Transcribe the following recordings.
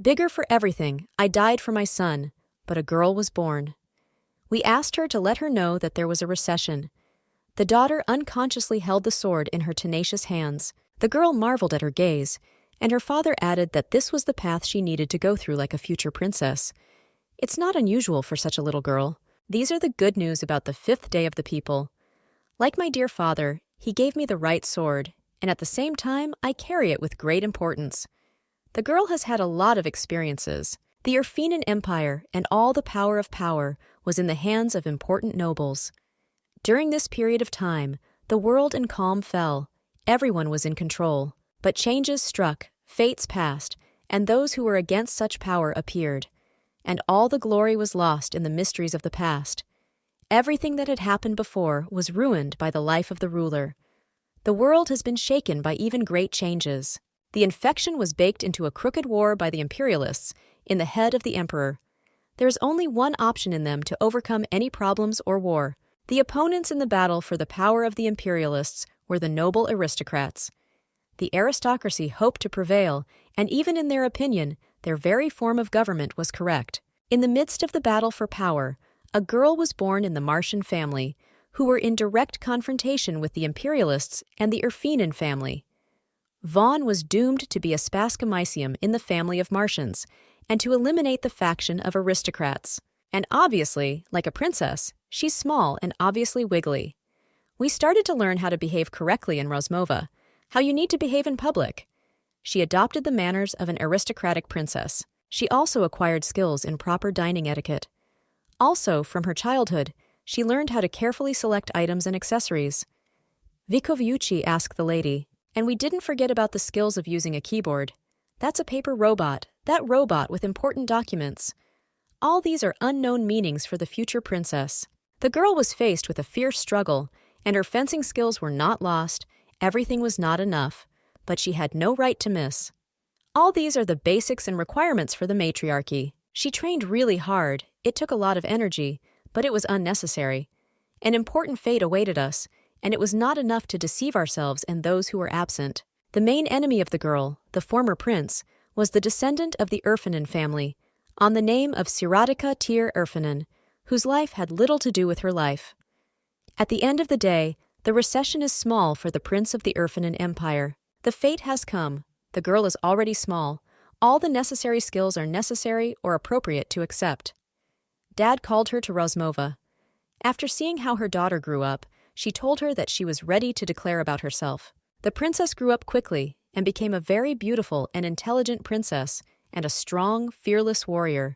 Bigger for everything, I died for my son, but a girl was born. We asked her to let her know that there was a recession. The daughter unconsciously held the sword in her tenacious hands. The girl marveled at her gaze, and her father added that this was the path she needed to go through like a future princess. It's not unusual for such a little girl. These are the good news about the 5th day of the people. Like my dear father, he gave me the right sword, and at the same time, I carry it with great importance. The girl has had a lot of experiences. The Urfinan Empire and all the power of power was in the hands of important nobles. During this period of time, the world in calm fell. Everyone was in control. But changes struck, fates passed, and those who were against such power appeared. And all the glory was lost in the mysteries of the past. Everything that had happened before was ruined by the life of the ruler. The world has been shaken by even great changes. The infection was baked into a crooked war by the imperialists in the head of the emperor. There is only one option in them to overcome any problems or war. The opponents in the battle for the power of the imperialists were the noble aristocrats. The aristocracy hoped to prevail, and even in their opinion, their very form of government was correct. In the midst of the battle for power, a girl was born in the Martian family, who were in direct confrontation with the imperialists and the Urfinan family. Vaughn was doomed to be a Spascomycium in the family of Martians, and to eliminate the faction of aristocrats. And obviously, like a princess, she's small and obviously wiggly. We started to learn how to behave correctly in Rozmova, how you need to behave in public. She adopted the manners of an aristocratic princess. She also acquired skills in proper dining etiquette. Also, from her childhood, she learned how to carefully select items and accessories. Vikoviuchi asked the lady, and we didn't forget about the skills of using a keyboard. That's a paper robot, that robot with important documents. All these are unknown meanings for the future princess. The girl was faced with a fierce struggle, and her fencing skills were not lost. Everything was not enough, but she had no right to miss. All these are the basics and requirements for the matriarchy. She trained really hard. It took a lot of energy, but it was unnecessary. An important fate awaited us, and it was not enough to deceive ourselves and those who were absent. The main enemy of the girl, the former prince, was the descendant of the Urfinan family, on the name of Siratica Tir Urfinan, whose life had little to do with her life. At the end of the day, the recession is small for the prince of the Urfinan Empire. The fate has come. The girl is already small. All the necessary skills are necessary or appropriate to accept. Dad called her to Rozmova. After seeing how her daughter grew up, she told her that she was ready to declare about herself. The princess grew up quickly and became a very beautiful and intelligent princess and a strong, fearless warrior.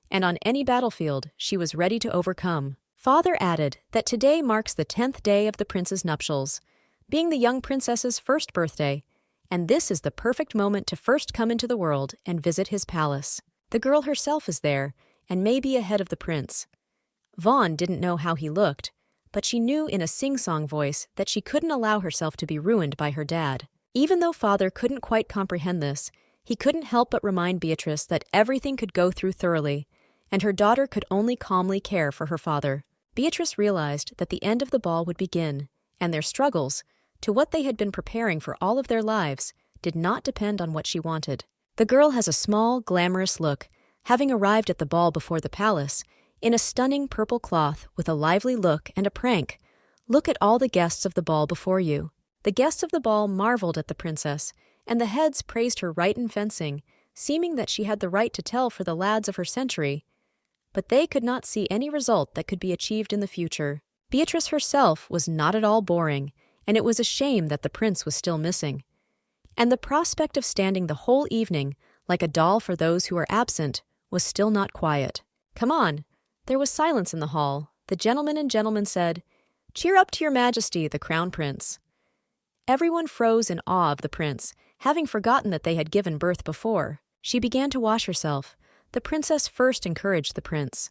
And on any battlefield, she was ready to overcome. Father added that today marks the 10th day of the prince's nuptials, being the young princess's first birthday, and this is the perfect moment to first come into the world and visit his palace. The girl herself is there, and may be ahead of the prince. Vaughn didn't know how he looked, but she knew in a sing-song voice that she couldn't allow herself to be ruined by her dad. Even though father couldn't quite comprehend this, he couldn't help but remind Beatrice that everything could go through thoroughly, and her daughter could only calmly care for her father. Beatrice realized that the end of the ball would begin, and their struggles, to what they had been preparing for all of their lives, did not depend on what she wanted. The girl has a small, glamorous look, having arrived at the ball before the palace, in a stunning purple cloth with a lively look and a prank. Look at all the guests of the ball before you. The guests of the ball marveled at the princess, and the heads praised her right in fencing, seeming that she had the right to tell for the lads of her century. But they could not see any result that could be achieved in the future. Beatrice herself was not at all boring, and it was a shame that the prince was still missing. And the prospect of standing the whole evening, like a doll for those who are absent, was still not quiet. Come on. There was silence in the hall. The gentlemen and gentlemen said, "Cheer up to your majesty, the crown prince." Everyone froze in awe of the prince, having forgotten that they had given birth before. She began to wash herself. The princess first encouraged the prince.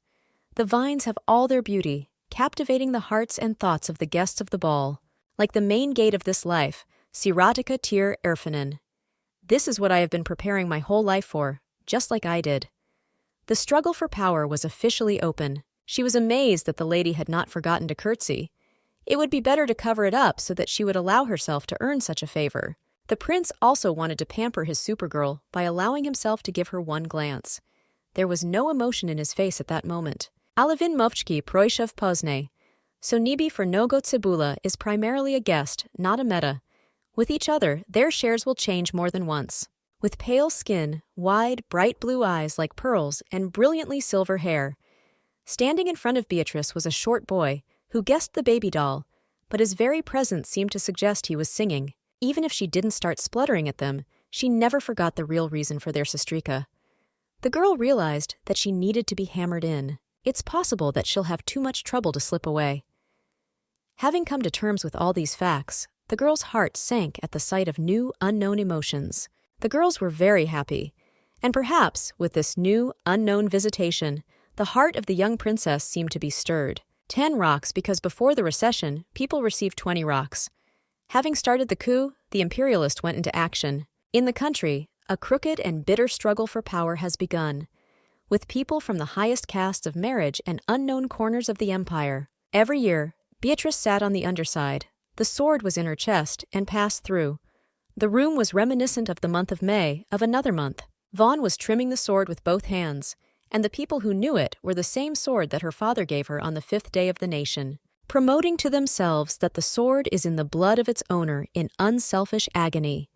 The vines have all their beauty, captivating the hearts and thoughts of the guests of the ball. Like the main gate of this life, Siratica Tir Urfinan. This is what I have been preparing my whole life for, just like I did. The struggle for power was officially open. She was amazed that the lady had not forgotten to curtsy. It would be better to cover it up so that she would allow herself to earn such a favor. The prince also wanted to pamper his Supergirl by allowing himself to give her one glance. There was no emotion in his face at that moment. Alevin Movchki Proishev Pozne. So Nibi for Nogo Tsibula is primarily a guest, not a meta. With each other, their shares will change more than once. With pale skin, wide, bright blue eyes like pearls, and brilliantly silver hair. Standing in front of Beatrice was a short boy, who guessed the baby doll, but his very presence seemed to suggest he was singing. Even if she didn't start spluttering at them, she never forgot the real reason for their sestrika. The girl realized that she needed to be hammered in. It's possible that she'll have too much trouble to slip away. Having come to terms with all these facts, the girl's heart sank at the sight of new, unknown emotions. The girls were very happy, and perhaps, with this new, unknown visitation, the heart of the young princess seemed to be stirred. 10 rocks because before the recession, people received 20 rocks. Having started the coup, the imperialist went into action. In the country, a crooked and bitter struggle for power has begun, with people from the highest castes of marriage and unknown corners of the empire. Every year, Beatrice sat on the underside. The sword was in her chest and passed through. The room was reminiscent of the month of May, of another month. Vaughn was trimming the sword with both hands, and the people who knew it were the same sword that her father gave her on the 5th day of the nation, promoting to themselves that the sword is in the blood of its owner in unselfish agony.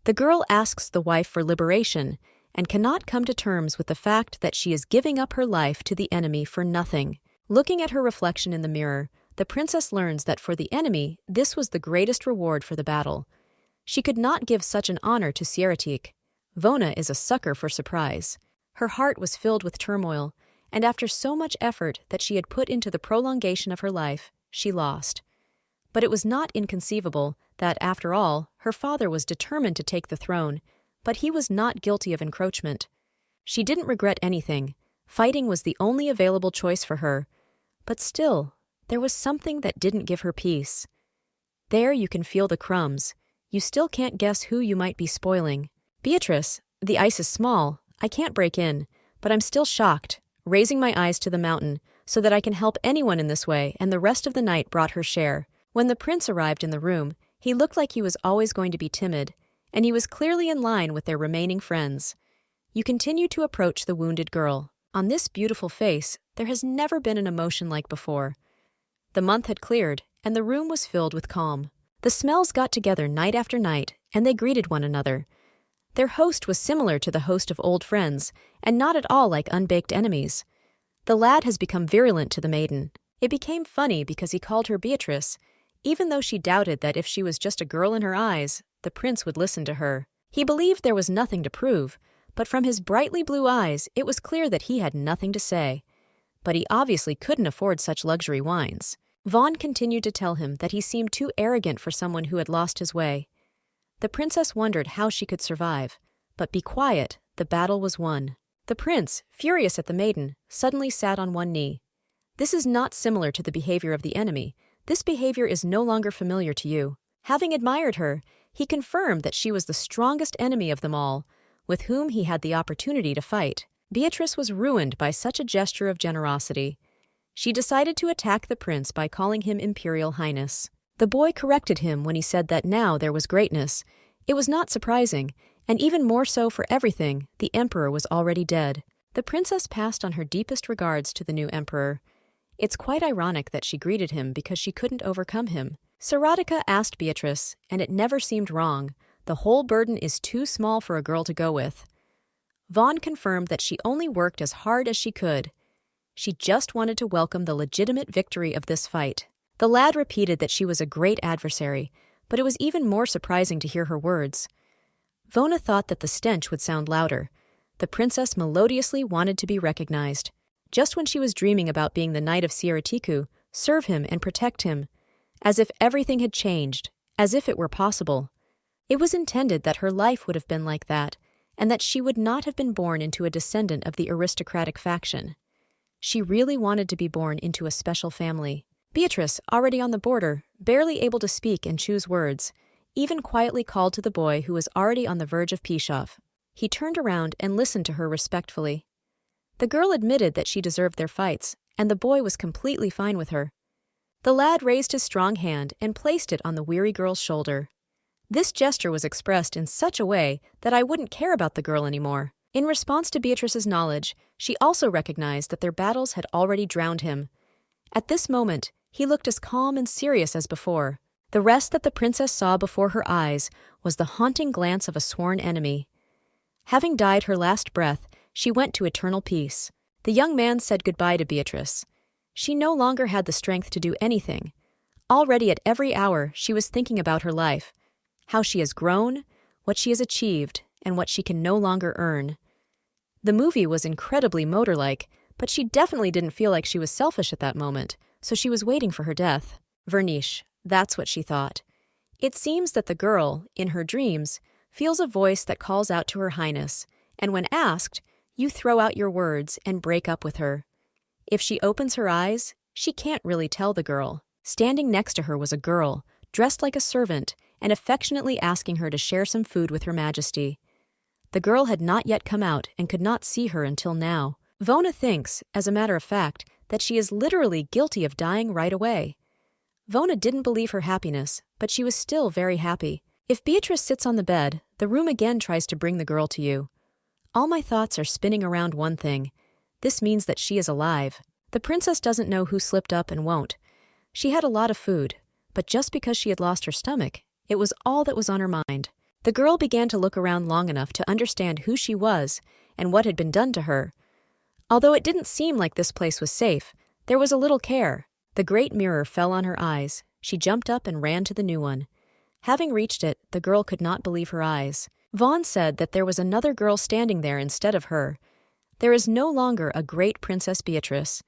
The girl asks the wife for liberation and cannot come to terms with the fact that she is giving up her life to the enemy for nothing. Looking at her reflection in the mirror, the princess learns that for the enemy, this was the greatest reward for the battle. She could not give such an honor to Sieratik. Vona is a sucker for surprise. Her heart was filled with turmoil, and after so much effort that she had put into the prolongation of her life, she lost. But it was not inconceivable that, after all, her father was determined to take the throne, but he was not guilty of encroachment. She didn't regret anything. Fighting was the only available choice for her. But still, there was something that didn't give her peace. There you can feel the crumbs. You still can't guess who you might be spoiling. Beatrice, the ice is small. I can't break in, but I'm still shocked, raising my eyes to the mountain, so that I can help anyone in this way, and the rest of the night brought her share. When the prince arrived in the room, he looked like he was always going to be timid, and he was clearly in line with their remaining friends. You continue to approach the wounded girl. On this beautiful face, there has never been an emotion like before. The month had cleared, and the room was filled with calm. The smells got together night after night, and they greeted one another. Their host was similar to the host of old friends, and not at all like unbaked enemies. The lad has become virulent to the maiden. It became funny because he called her Beatrice, even though she doubted that if she was just a girl in her eyes, the prince would listen to her. He believed there was nothing to prove, but from his brightly blue eyes it was clear that he had nothing to say. But he obviously couldn't afford such luxury wines. Vaughn continued to tell him that he seemed too arrogant for someone who had lost his way. The princess wondered how she could survive, but be quiet, the battle was won. The prince, furious at the maiden, suddenly sat on one knee. This is not similar to the behavior of the enemy. This behavior is no longer familiar to you. Having admired her, he confirmed that she was the strongest enemy of them all, with whom he had the opportunity to fight. Beatrice was ruined by such a gesture of generosity. She decided to attack the prince by calling him Imperial Highness. The boy corrected him when he said that now there was greatness. It was not surprising, and even more so for everything, the emperor was already dead. The princess passed on her deepest regards to the new emperor. It's quite ironic that she greeted him because she couldn't overcome him. Saradika asked Beatrice, and it never seemed wrong. The whole burden is too small for a girl to go with. Vaughn confirmed that she only worked as hard as she could. She just wanted to welcome the legitimate victory of this fight. The lad repeated that she was a great adversary, but it was even more surprising to hear her words. Vona thought that the stench would sound louder. The princess melodiously wanted to be recognized. Just when she was dreaming about being the knight of Sieratiku, serve him and protect him, as if everything had changed, as if it were possible. It was intended that her life would have been like that, and that she would not have been born into a descendant of the aristocratic faction. She really wanted to be born into a special family. Beatrice, already on the border, barely able to speak and choose words, even quietly called to the boy who was already on the verge of Pishov. He turned around and listened to her respectfully. The girl admitted that she deserved their fights, and the boy was completely fine with her. The lad raised his strong hand and placed it on the weary girl's shoulder. This gesture was expressed in such a way that I wouldn't care about the girl anymore. In response to Beatrice's knowledge, she also recognized that their battles had already drowned him. At this moment, he looked as calm and serious as before. The rest that the princess saw before her eyes was the haunting glance of a sworn enemy. Having died her last breath, she went to eternal peace. The young man said goodbye to Beatrice. She no longer had the strength to do anything. Already at every hour, she was thinking about her life, how she has grown, what she has achieved, and what she can no longer earn. The movie was incredibly motor-like, but she definitely didn't feel like she was selfish at that moment, so she was waiting for her death. Verniche, that's what she thought. It seems that the girl, in her dreams, feels a voice that calls out to her highness, and when asked, you throw out your words and break up with her. If she opens her eyes, she can't really tell the girl. Standing next to her was a girl, dressed like a servant, and affectionately asking her to share some food with Her Majesty. The girl had not yet come out and could not see her until now. Vona thinks, as a matter of fact, that she is literally guilty of dying right away. Vona didn't believe her happiness, but she was still very happy. If Beatrice sits on the bed, the room again tries to bring the girl to you. All my thoughts are spinning around one thing. This means that she is alive. The princess doesn't know who slipped up and won't. She had a lot of food, but just because she had lost her stomach, it was all that was on her mind. The girl began to look around long enough to understand who she was and what had been done to her. Although it didn't seem like this place was safe, there was a little care. The great mirror fell on her eyes. She jumped up and ran to the new one. Having reached it, the girl could not believe her eyes. Vaughn said that there was another girl standing there instead of her. There is no longer a great Princess Beatrice.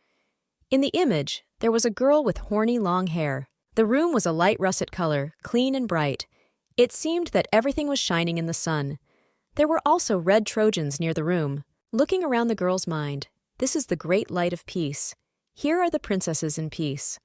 In the image, there was a girl with horny long hair. The room was a light russet color, clean and bright. It seemed that everything was shining in the sun. There were also red Trojans near the room. Looking around the girl's mind, this is the great light of peace. Here are the princesses in peace.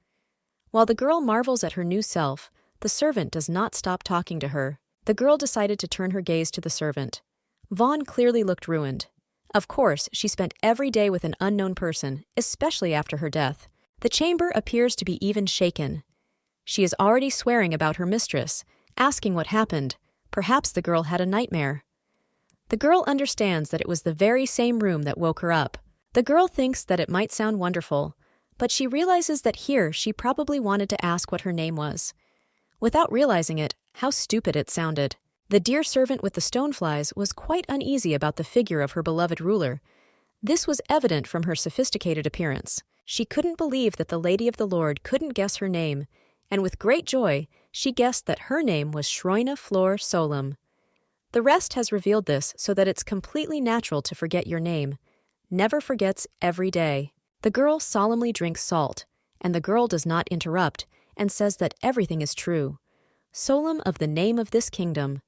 While the girl marvels at her new self, the servant does not stop talking to her. The girl decided to turn her gaze to the servant. Vaughn clearly looked ruined. Of course, she spent every day with an unknown person, especially after her death. The chamber appears to be even shaken. She is already swearing about her mistress, asking what happened. Perhaps the girl had a nightmare. The girl understands that it was the very same room that woke her up. The girl thinks that it might sound wonderful, but she realizes that here she probably wanted to ask what her name was. Without realizing it, how stupid it sounded. The dear servant with the stoneflies was quite uneasy about the figure of her beloved ruler. This was evident from her sophisticated appearance. She couldn't believe that the Lady of the Lord couldn't guess her name, and with great joy, she guessed that her name was Shroina Flor Solum. The rest has revealed this so that it's completely natural to forget your name. Never forgets every day. The girl solemnly drinks salt, and the girl does not interrupt and says that everything is true. Solum of the name of this kingdom.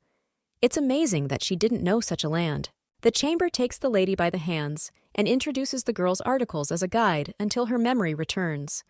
It's amazing that she didn't know such a land. The chamber takes the lady by the hands and introduces the girl's articles as a guide until her memory returns.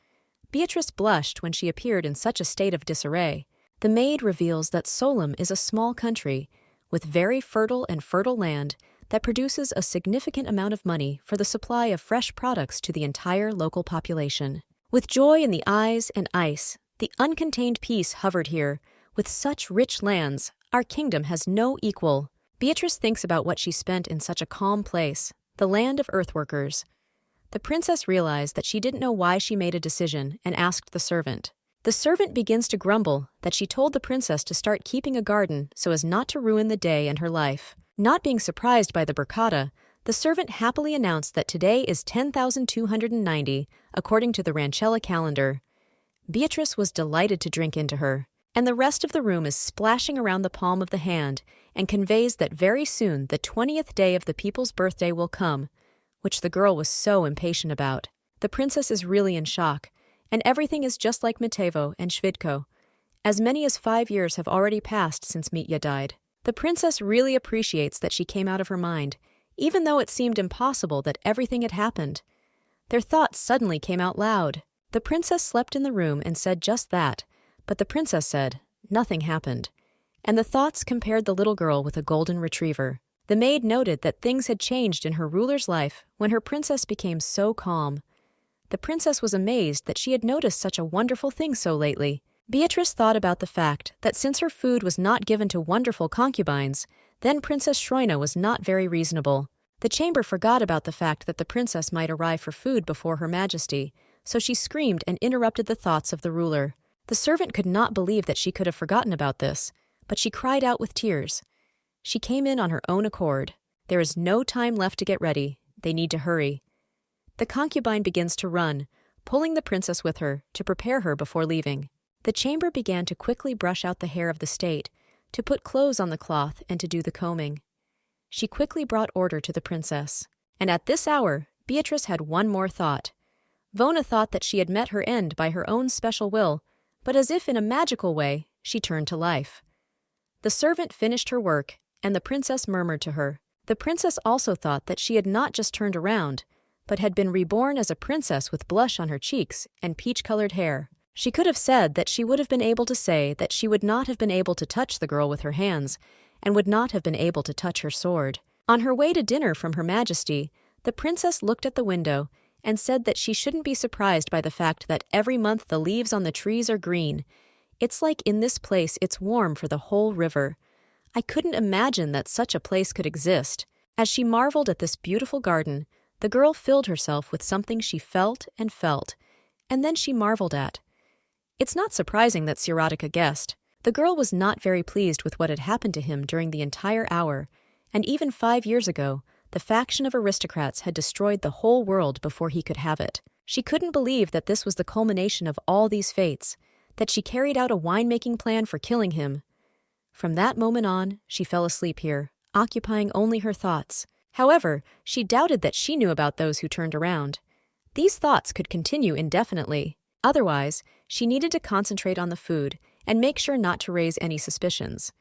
Beatrice blushed when she appeared in such a state of disarray. The maid reveals that Solum is a small country with very fertile land that produces a significant amount of money for the supply of fresh products to the entire local population. With joy in the eyes and ice, the uncontained peace hovered here. With such rich lands, our kingdom has no equal. Beatrice thinks about what she spent in such a calm place, the land of earthworkers. The princess realized that she didn't know why she made a decision and asked the servant. The servant begins to grumble that she told the princess to start keeping a garden so as not to ruin the day and her life. Not being surprised by the Burkata, the servant happily announced that today is 10,290, according to the Rancella calendar. Beatrice was delighted to drink into her, and the rest of the room is splashing around the palm of the hand and conveys that very soon the 20th day of the people's birthday will come, which the girl was so impatient about. The princess is really in shock, and everything is just like Matevo and Shvidko. As many as 5 years have already passed since Mitya died. The princess really appreciates that she came out of her mind, even though it seemed impossible that everything had happened. Their thoughts suddenly came out loud. The princess slept in the room and said just that, but the princess said, nothing happened. And the thoughts compared the little girl with a golden retriever. The maid noted that things had changed in her ruler's life when her princess became so calm. The princess was amazed that she had noticed such a wonderful thing so lately. Beatrice thought about the fact that since her food was not given to wonderful concubines, then Princess Schroina was not very reasonable. The chamber forgot about the fact that the princess might arrive for food before Her Majesty, so she screamed and interrupted the thoughts of the ruler. The servant could not believe that she could have forgotten about this, but she cried out with tears. She came in on her own accord. There is no time left to get ready. They need to hurry. The concubine begins to run, pulling the princess with her to prepare her before leaving. The chamber began to quickly brush out the hair of the state, to put clothes on the cloth and to do the combing. She quickly brought order to the princess. And at this hour, Beatrice had one more thought. Vona thought that she had met her end by her own special will, but as if in a magical way, she turned to life. The servant finished her work, and the princess murmured to her. The princess also thought that she had not just turned around, but had been reborn as a princess with blush on her cheeks and peach-colored hair. She could have said that she would have been able to say that she would not have been able to touch the girl with her hands, and would not have been able to touch her sword. On her way to dinner from Her Majesty, the princess looked at the window and said that she shouldn't be surprised by the fact that every month the leaves on the trees are green. It's like in this place it's warm for the whole river. I couldn't imagine that such a place could exist. As she marveled at this beautiful garden, the girl filled herself with something she felt, and then she marveled at. It's not surprising that Sirotica guessed. The girl was not very pleased with what had happened to him during the entire hour, and even 5 years ago, the faction of aristocrats had destroyed the whole world before he could have it. She couldn't believe that this was the culmination of all these fates, that she carried out a winemaking plan for killing him. From that moment on, she fell asleep here, occupying only her thoughts. However, she doubted that she knew about those who turned around. These thoughts could continue indefinitely. Otherwise, she needed to concentrate on the food and make sure not to raise any suspicions.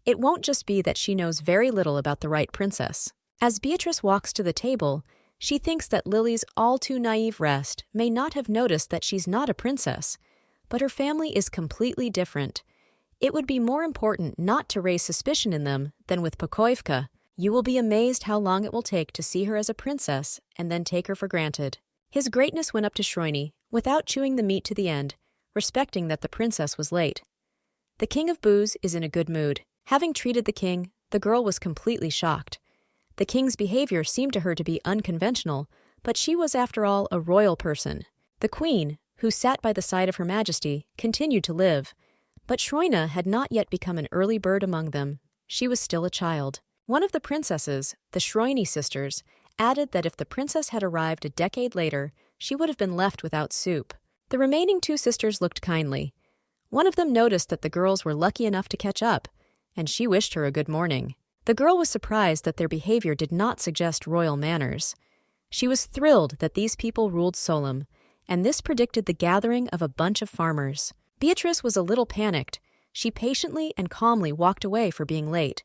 It won't just be that she knows very little about the right princess. As Beatrice walks to the table, she thinks that Lily's all-too-naive rest may not have noticed that she's not a princess, but her family is completely different. It would be more important not to raise suspicion in them than with Pokoivka. You will be amazed how long it will take to see her as a princess and then take her for granted. His Greatness went up to Shroini, without chewing the meat to the end, respecting that the princess was late. The King of Booze is in a good mood. Having treated the king, the girl was completely shocked. The king's behavior seemed to her to be unconventional, but she was after all a royal person. The queen, who sat by the side of Her Majesty, continued to live, but Shroina had not yet become an early bird among them. She was still a child. One of the princesses, the Shroini sisters, added that if the princess had arrived a decade later, she would have been left without soup. The remaining 2 sisters looked kindly. One of them noticed that the girls were lucky enough to catch up, and she wished her a good morning. The girl was surprised that their behavior did not suggest royal manners. She was thrilled that these people ruled Solem, and this predicted the gathering of a bunch of farmers. Beatrice was a little panicked. She patiently and calmly walked away for being late.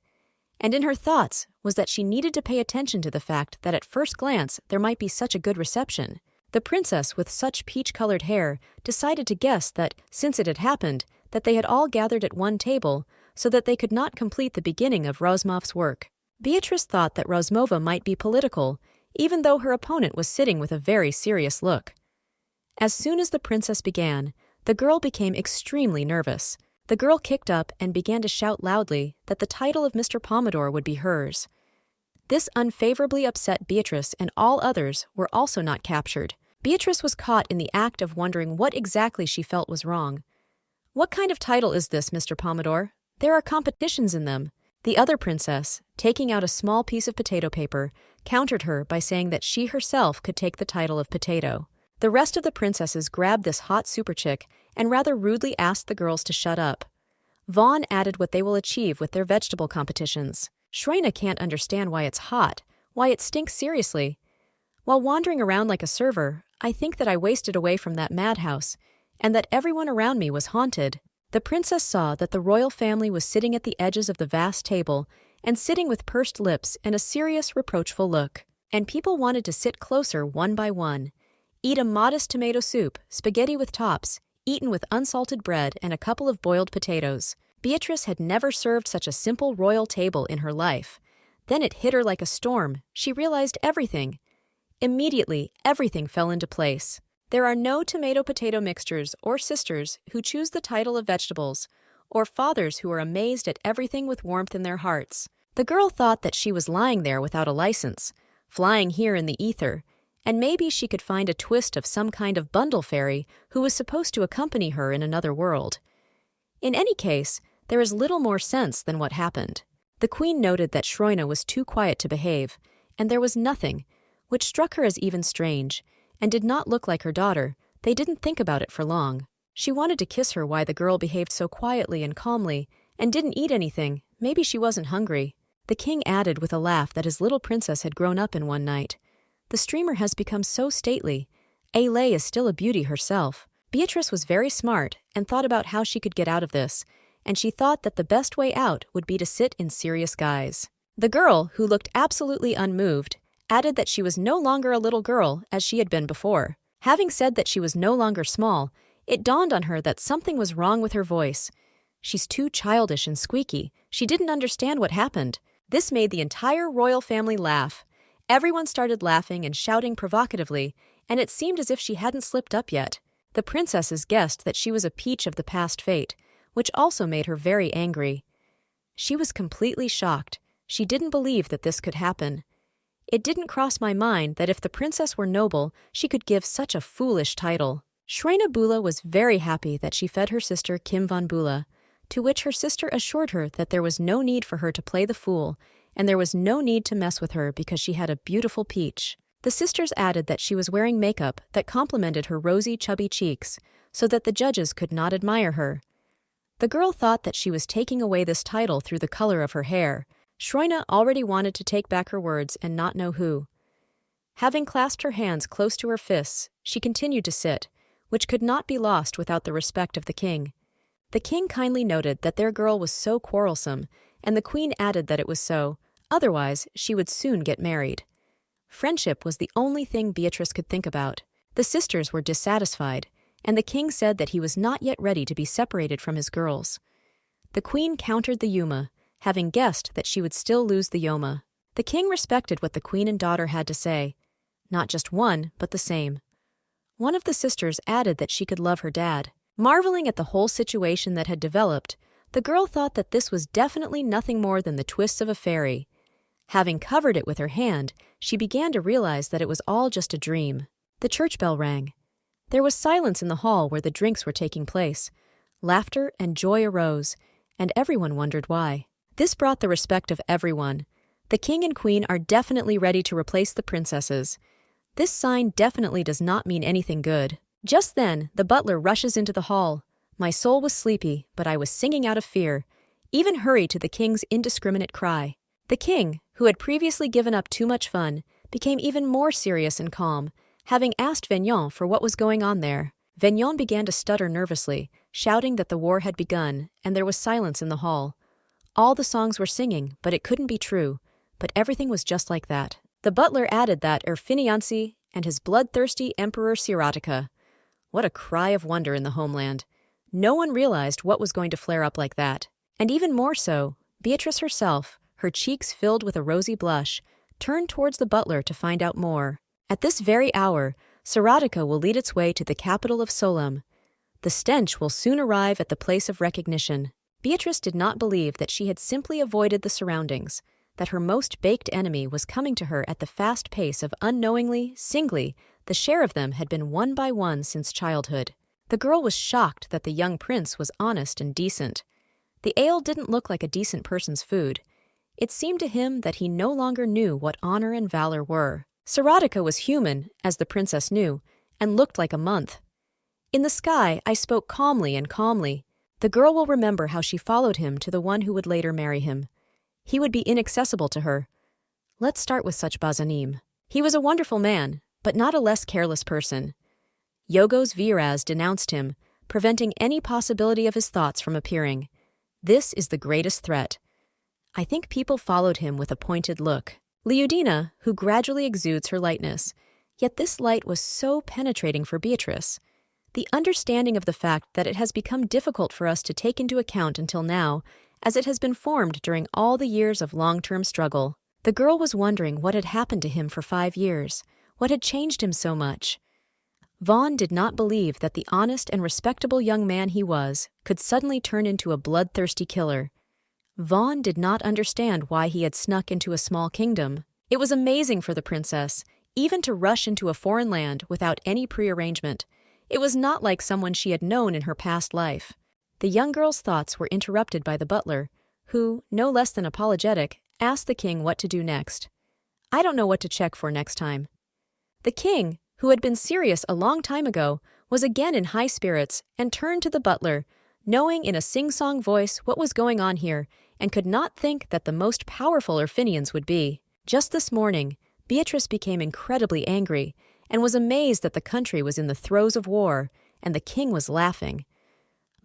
And in her thoughts was that she needed to pay attention to the fact that at first glance there might be such a good reception. The princess with such peach-colored hair decided to guess that, since it had happened, that they had all gathered at one table so that they could not complete the beginning of Rozmov's work. Beatrice thought that Rozmova might be political, even though her opponent was sitting with a very serious look. As soon as the princess began, the girl became extremely nervous. The girl kicked up and began to shout loudly that the title of Mr. Pomodore would be hers. This unfavorably upset Beatrice, and all others were also not captured. Beatrice was caught in the act of wondering what exactly she felt was wrong. "What kind of title is this, Mr. Pomodore? There are competitions in them." The other princess, taking out a small piece of potato paper, countered her by saying that she herself could take the title of potato. The rest of the princesses grabbed this hot super chick and rather rudely asked the girls to shut up. Vaughn added what they will achieve with their vegetable competitions. Shreina can't understand why it's hot, why it stinks seriously. While wandering around like a server, I think that I wasted away from that madhouse, and that everyone around me was haunted. The princess saw that the royal family was sitting at the edges of the vast table, and sitting with pursed lips and a serious, reproachful look. And people wanted to sit closer one by one, eat a modest tomato soup, spaghetti with tops, eaten with unsalted bread and a couple of boiled potatoes. Beatrice had never served such a simple royal table in her life. Then it hit her like a storm. She realized everything. Immediately, everything fell into place. There are no tomato-potato mixtures or sisters who choose the title of vegetables, or fathers who are amazed at everything with warmth in their hearts. The girl thought that she was lying there without a license, flying here in the ether, and maybe she could find a twist of some kind of bundle fairy who was supposed to accompany her in another world. In any case, there is little more sense than what happened. The queen noted that Schroina was too quiet to behave, and there was nothing, which struck her as even strange, and did not look like her daughter. They didn't think about it for long. She wanted to kiss her why the girl behaved so quietly and calmly, and didn't eat anything. Maybe she wasn't hungry. The king added with a laugh that his little princess had grown up in one night. The streamer has become so stately. Ailey is still a beauty herself. Beatrice was very smart and thought about how she could get out of this, and she thought that the best way out would be to sit in serious guise. The girl, who looked absolutely unmoved, added that she was no longer a little girl as she had been before. Having said that she was no longer small, it dawned on her that something was wrong with her voice. She's too childish and squeaky. She didn't understand what happened. This made the entire royal family laugh. Everyone started laughing and shouting provocatively, and it seemed as if she hadn't slipped up yet. The princesses guessed that she was a peach of the past fate, which also made her very angry. She was completely shocked. She didn't believe that this could happen. It didn't cross my mind that if the princess were noble, she could give such a foolish title. Schreina Bula was very happy that she fed her sister Kim von Bula, to which her sister assured her that there was no need for her to play the fool, and there was no need to mess with her because she had a beautiful peach. The sisters added that she was wearing makeup that complemented her rosy, chubby cheeks, so that the judges could not admire her. The girl thought that she was taking away this title through the color of her hair. Schreina already wanted to take back her words and not know who. Having clasped her hands close to her fists, she continued to sit, which could not be lost without the respect of the king. The king kindly noted that their girl was so quarrelsome, and the queen added that it was so, otherwise she would soon get married. Friendship was the only thing Beatrice could think about. The sisters were dissatisfied, and the king said that he was not yet ready to be separated from his girls. The queen countered the Yuma, having guessed that she would still lose the Yoma. The king respected what the queen and daughter had to say. Not just one, but the same. One of the sisters added that she could love her dad. Marveling at the whole situation that had developed, the girl thought that this was definitely nothing more than the twists of a fairy. Having covered it with her hand, she began to realize that it was all just a dream. The church bell rang. There was silence in the hall where the drinks were taking place. Laughter and joy arose, and everyone wondered why. This brought the respect of everyone. The king and queen are definitely ready to replace the princesses. This sign definitely does not mean anything good. Just then, the butler rushes into the hall. My soul was sleepy, but I was singing out of fear, even hurried to the king's indiscriminate cry. The king, who had previously given up too much fun, became even more serious and calm, having asked Vignon for what was going on there. Vignon began to stutter nervously, shouting that the war had begun, and there was silence in the hall. All the songs were singing, but it couldn't be true, but everything was just like that. The butler added that Erfiniansi and his bloodthirsty Emperor Sirotica. What a cry of wonder in the homeland. No one realized what was going to flare up like that. And even more so, Beatrice herself, her cheeks filled with a rosy blush, turned towards the butler to find out more. At this very hour, Sirotica will lead its way to the capital of Solem. The stench will soon arrive at the place of recognition. Beatrice did not believe that she had simply avoided the surroundings, that her most baked enemy was coming to her at the fast pace of unknowingly, singly, the share of them had been one by one since childhood. The girl was shocked that the young prince was honest and decent. The ale didn't look like a decent person's food. It seemed to him that he no longer knew what honor and valor were. Sirotica was human, as the princess knew, and looked like a month. In the sky, I spoke calmly and calmly. The girl will remember how she followed him to the one who would later marry him. He would be inaccessible to her. Let's start with such Bazanim. He was a wonderful man, but not a less careless person. Yogos Viraz denounced him, preventing any possibility of his thoughts from appearing. This is the greatest threat. I think people followed him with a pointed look. Liudina, who gradually exudes her lightness, yet this light was so penetrating for Beatrice. The understanding of the fact that it has become difficult for us to take into account until now, as it has been formed during all the years of long-term struggle. The girl was wondering what had happened to him for 5 years, what had changed him so much. Vaughn did not believe that the honest and respectable young man he was could suddenly turn into a bloodthirsty killer. Vaughn did not understand why he had snuck into a small kingdom. It was amazing for the princess, even to rush into a foreign land without any prearrangement. It was not like someone she had known in her past life. The young girl's thoughts were interrupted by the butler, who, no less than apologetic, asked the king what to do next. "I don't know what to check for next time." The king, who had been serious a long time ago, was again in high spirits and turned to the butler, knowing in a sing-song voice what was going on here, and could not think that the most powerful Orphanians would be. Just this morning, Beatrice became incredibly angry and was amazed that the country was in the throes of war, and the king was laughing.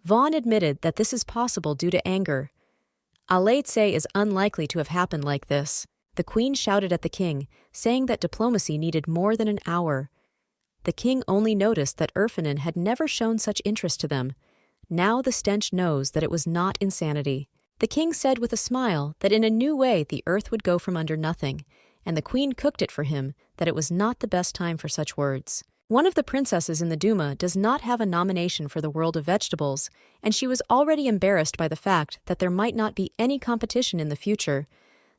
Vaughn admitted that this is possible due to anger. Alaitse is unlikely to have happened like this. The queen shouted at the king, saying that diplomacy needed more than an hour. The king only noticed that Urfanin had never shown such interest to them. Now the stench knows that it was not insanity. The king said with a smile that in a new way the earth would go from under nothing, and the queen cooked it for him that it was not the best time for such words. One of the princesses in the Duma does not have a nomination for the world of vegetables, and she was already embarrassed by the fact that there might not be any competition in the future.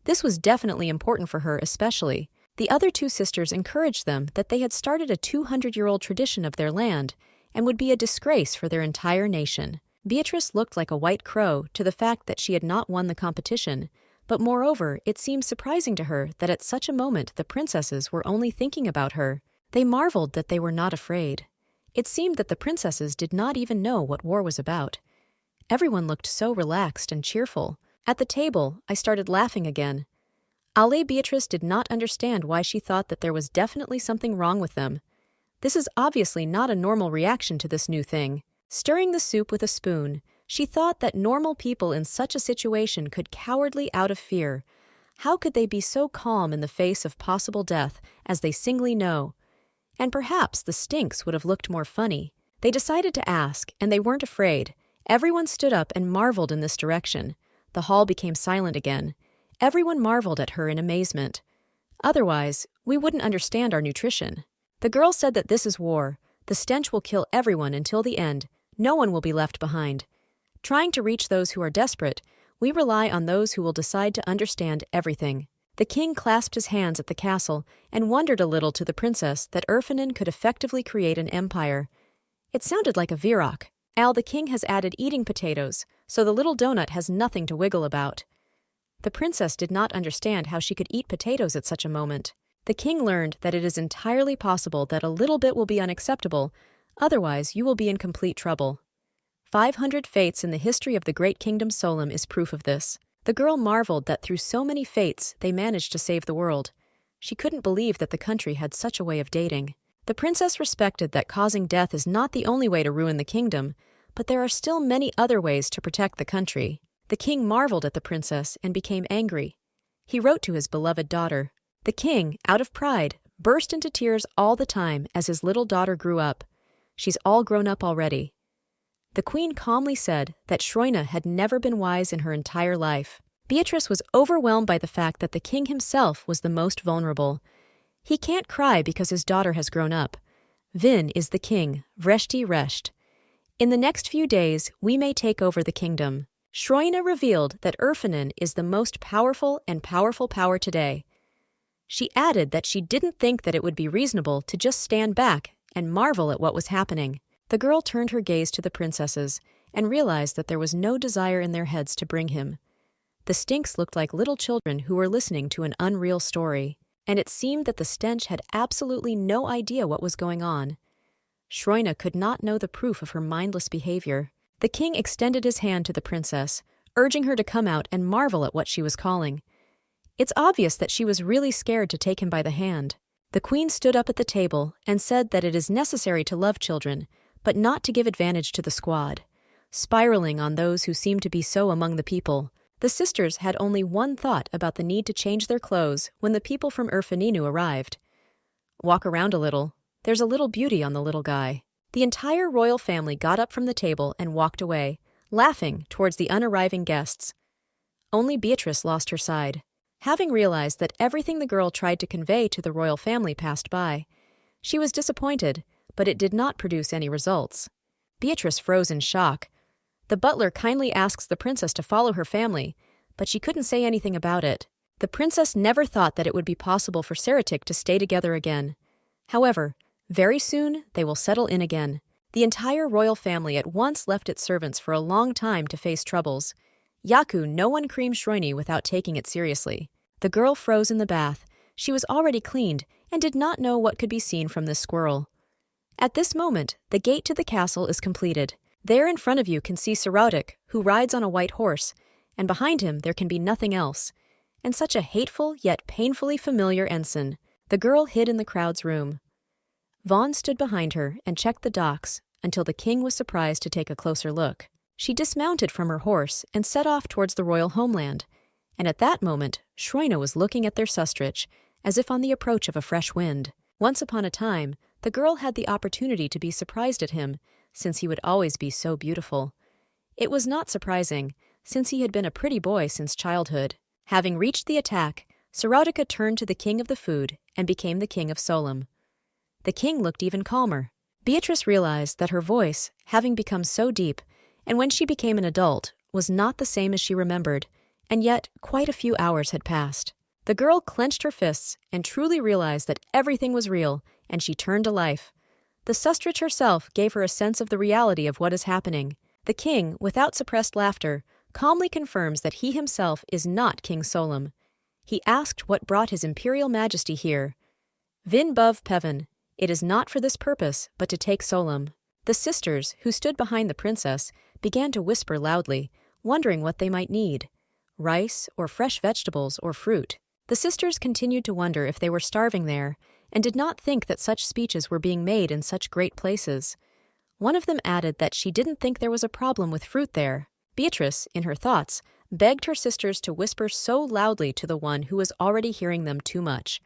This was definitely important for her especially. The other two sisters encouraged them that they had started a 200-year-old tradition of their land and would be a disgrace for their entire nation. Beatrice looked like a white crow to the fact that she had not won the competition, but moreover, it seemed surprising to her that at such a moment the princesses were only thinking about her. They marveled that they were not afraid. It seemed that the princesses did not even know what war was about. Everyone looked so relaxed and cheerful. At the table, I started laughing again. Ale Beatrice did not understand why she thought that there was definitely something wrong with them. This is obviously not a normal reaction to this new thing. Stirring the soup with a spoon, she thought that normal people in such a situation could cowardly out of fear. How could they be so calm in the face of possible death, as they singly know? And perhaps the stinks would have looked more funny. They decided to ask, and they weren't afraid. Everyone stood up and marveled in this direction. The hall became silent again. Everyone marveled at her in amazement. Otherwise, we wouldn't understand our nutrition. The girl said that this is war. The stench will kill everyone until the end. No one will be left behind. Trying to reach those who are desperate, we rely on those who will decide to understand everything. The king clasped his hands at the castle and wondered a little to the princess that Urfanin could effectively create an empire. It sounded like a Virok. The king has added eating potatoes, so the little donut has nothing to wiggle about. The princess did not understand how she could eat potatoes at such a moment. The king learned that it is entirely possible that a little bit will be unacceptable, otherwise you will be in complete trouble. 500 fates in the history of the great kingdom Solem is proof of this. The girl marveled that through so many fates they managed to save the world. She couldn't believe that the country had such a way of dating. The princess respected that causing death is not the only way to ruin the kingdom, but there are still many other ways to protect the country. The king marveled at the princess and became angry. He wrote to his beloved daughter. The king, out of pride, burst into tears all the time as his little daughter grew up. She's all grown up already. The queen calmly said that Shroina had never been wise in her entire life. Beatrice was overwhelmed by the fact that the king himself was the most vulnerable. He can't cry because his daughter has grown up. Vin is the king, Vreshti Resht. In the next few days, we may take over the kingdom. Shroina revealed that Urfanin is the most powerful and powerful power today. She added that she didn't think that it would be reasonable to just stand back and marvel at what was happening. The girl turned her gaze to the princesses and realized that there was no desire in their heads to bring him. The stinks looked like little children who were listening to an unreal story, and it seemed that the stench had absolutely no idea what was going on. Shroina could not know the proof of her mindless behavior. The king extended his hand to the princess, urging her to come out and marvel at what she was calling. It's obvious that she was really scared to take him by the hand. The queen stood up at the table and said that it is necessary to love children, but not to give advantage to the squad. Spiraling on those who seemed to be so among the people, the sisters had only one thought about the need to change their clothes when the people from Urfaninu arrived. Walk around a little. There's a little beauty on the little guy. The entire royal family got up from the table and walked away, laughing towards the unarriving guests. Only Beatrice lost her side. Having realized that everything the girl tried to convey to the royal family passed by, she was disappointed, but it did not produce any results. Beatrice froze in shock. The butler kindly asks the princess to follow her family, but she couldn't say anything about it. The princess never thought that it would be possible for Saratik to stay together again. However, very soon they will settle in again. The entire royal family at once left its servants for a long time to face troubles. Yaku no one creamed Shroini without taking it seriously. The girl froze in the bath. She was already cleaned and did not know what could be seen from this squirrel. At this moment, the gate to the castle is completed. There in front of you can see Saratik, who rides on a white horse, and behind him there can be nothing else. And such a hateful yet painfully familiar ensign. The girl hid in the crowd's room. Vaughn stood behind her and checked the docks until the king was surprised to take a closer look. She dismounted from her horse and set off towards the royal homeland, and at that moment Shroina was looking at their Sustrich, as if on the approach of a fresh wind. Once upon a time, the girl had the opportunity to be surprised at him, since he would always be so beautiful. It was not surprising, since he had been a pretty boy since childhood. Having reached the attack, Sarotica turned to the king of the food and became the king of Solum. The king looked even calmer. Beatrice realized that her voice, having become so deep, and when she became an adult, was not the same as she remembered, and yet quite a few hours had passed. The girl clenched her fists and truly realized that everything was real, and she turned to life. The Sustrich herself gave her a sense of the reality of what is happening. The king, without suppressed laughter, calmly confirms that he himself is not King Solum. He asked what brought his imperial majesty here. Vin Bov Peven, it is not for this purpose, but to take Solum. The sisters, who stood behind the princess, began to whisper loudly, wondering what they might need. Rice, or fresh vegetables, or fruit. The sisters continued to wonder if they were starving there, and did not think that such speeches were being made in such great places. One of them added that she didn't think there was a problem with fruit there. Beatrice, in her thoughts, begged her sisters to whisper so loudly to the one who was already hearing them too much.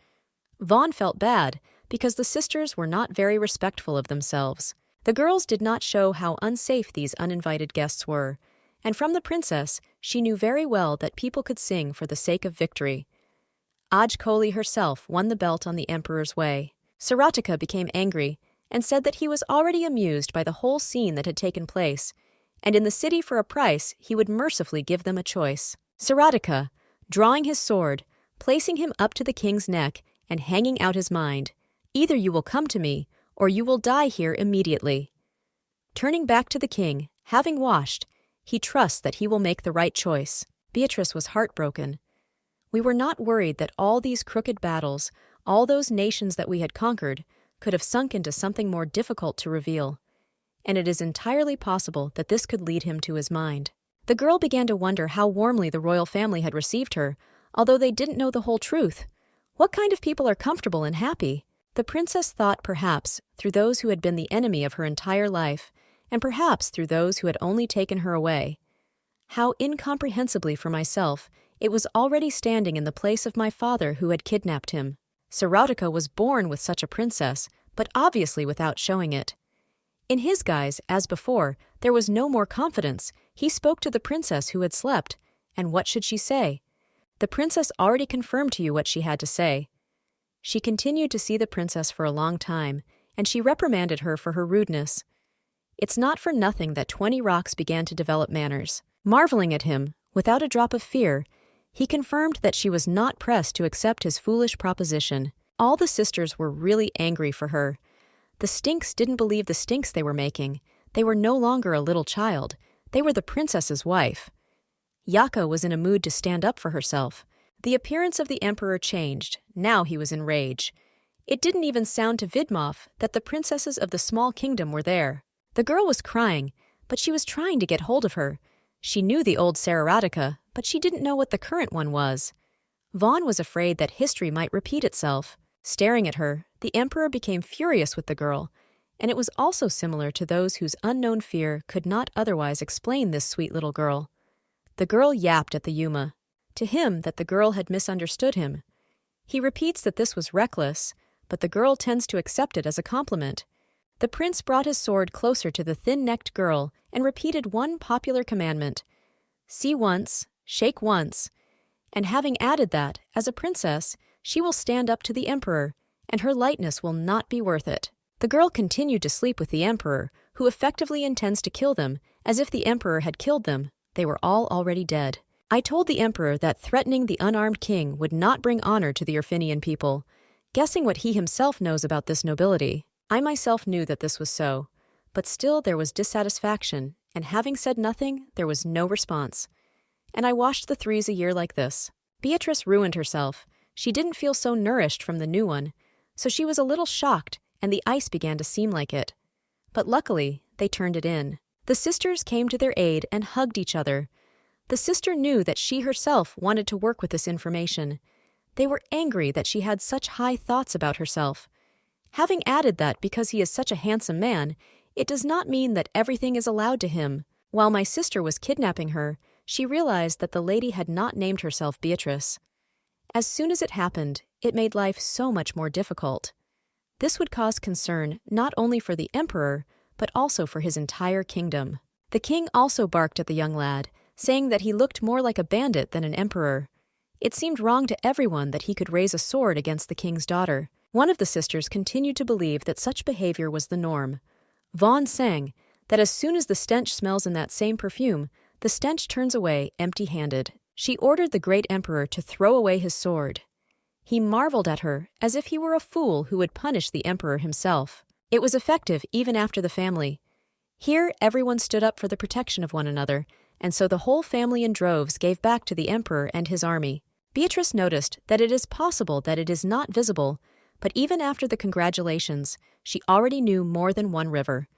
Vaughn felt bad, because the sisters were not very respectful of themselves. The girls did not show how unsafe these uninvited guests were, and from the princess, she knew very well that people could sing for the sake of victory. Ajkoli herself won the belt on the emperor's way. Saratika became angry and said that he was already amused by the whole scene that had taken place, and in the city for a price he would mercifully give them a choice. Saratika, drawing his sword, placing him up to the king's neck and hanging out his mind, either you will come to me, or you will die here immediately. Turning back to the king, having washed, he trusts that he will make the right choice. Beatrice was heartbroken. We were not worried that all these crooked battles, all those nations that we had conquered, could have sunk into something more difficult to reveal. And it is entirely possible that this could lead him to his mind. The girl began to wonder how warmly the royal family had received her, although they didn't know the whole truth. What kind of people are comfortable and happy? The princess thought perhaps through those who had been the enemy of her entire life, and perhaps through those who had only taken her away. How incomprehensibly for myself, it was already standing in the place of my father who had kidnapped him. Sarotica was born with such a princess, but obviously without showing it. In his guise, as before, there was no more confidence. He spoke to the princess who had slept, and what should she say? The princess already confirmed to you what she had to say. She continued to see the princess for a long time, and she reprimanded her for her rudeness. It's not for nothing that 20 rocks began to develop manners. Marveling at him, without a drop of fear, he confirmed that she was not pressed to accept his foolish proposition. All the sisters were really angry for her. The Stinks didn't believe the stinks they were making. They were no longer a little child. They were the princess's wife. Yaka was in a mood to stand up for herself. The appearance of the emperor changed. Now he was in rage. It didn't even sound to Vidmov that the princesses of the small kingdom were there. The girl was crying, but she was trying to get hold of her. She knew the old Saratica, but she didn't know what the current one was. Vaughn was afraid that history might repeat itself. Staring at her, the emperor became furious with the girl, and it was also similar to those whose unknown fear could not otherwise explain this sweet little girl. The girl yapped at the Yuma. To him that the girl had misunderstood him. He repeats that this was reckless, but the girl tends to accept it as a compliment. The prince brought his sword closer to the thin-necked girl and repeated one popular commandment. See once, shake once, and having added that, as a princess, she will stand up to the emperor, and her lightness will not be worth it. The girl continued to sleep with the emperor, who effectively intends to kill them, as if the emperor had killed them. They were all already dead. I told the emperor that threatening the unarmed king would not bring honor to the Urfinian people. Guessing what he himself knows about this nobility, I myself knew that this was so. But still there was dissatisfaction, and having said nothing, there was no response. And I washed the threes a year like this. Beatrice ruined herself. She didn't feel so nourished from the new one, so she was a little shocked, and the ice began to seem like it. But luckily, they turned it in. The sisters came to their aid and hugged each other. The sister knew that she herself wanted to work with this information. They were angry that she had such high thoughts about herself. Having added that because he is such a handsome man, it does not mean that everything is allowed to him. While my sister was kidnapping her, she realized that the lady had not named herself Beatrice. As soon as it happened, it made life so much more difficult. This would cause concern not only for the emperor, but also for his entire kingdom. The king also barked at the young lad, saying that he looked more like a bandit than an emperor. It seemed wrong to everyone that he could raise a sword against the king's daughter. One of the sisters continued to believe that such behavior was the norm. Vaughn sang that as soon as the stench smells in that same perfume, the stench turns away empty-handed. She ordered the great emperor to throw away his sword. He marveled at her as if he were a fool who would punish the emperor himself. It was effective even after the family. Here everyone stood up for the protection of one another, and so the whole family in droves gave back to the emperor and his army. Beatrice noticed that it is possible that it is not visible, but even after the congratulations, she already knew more than one river.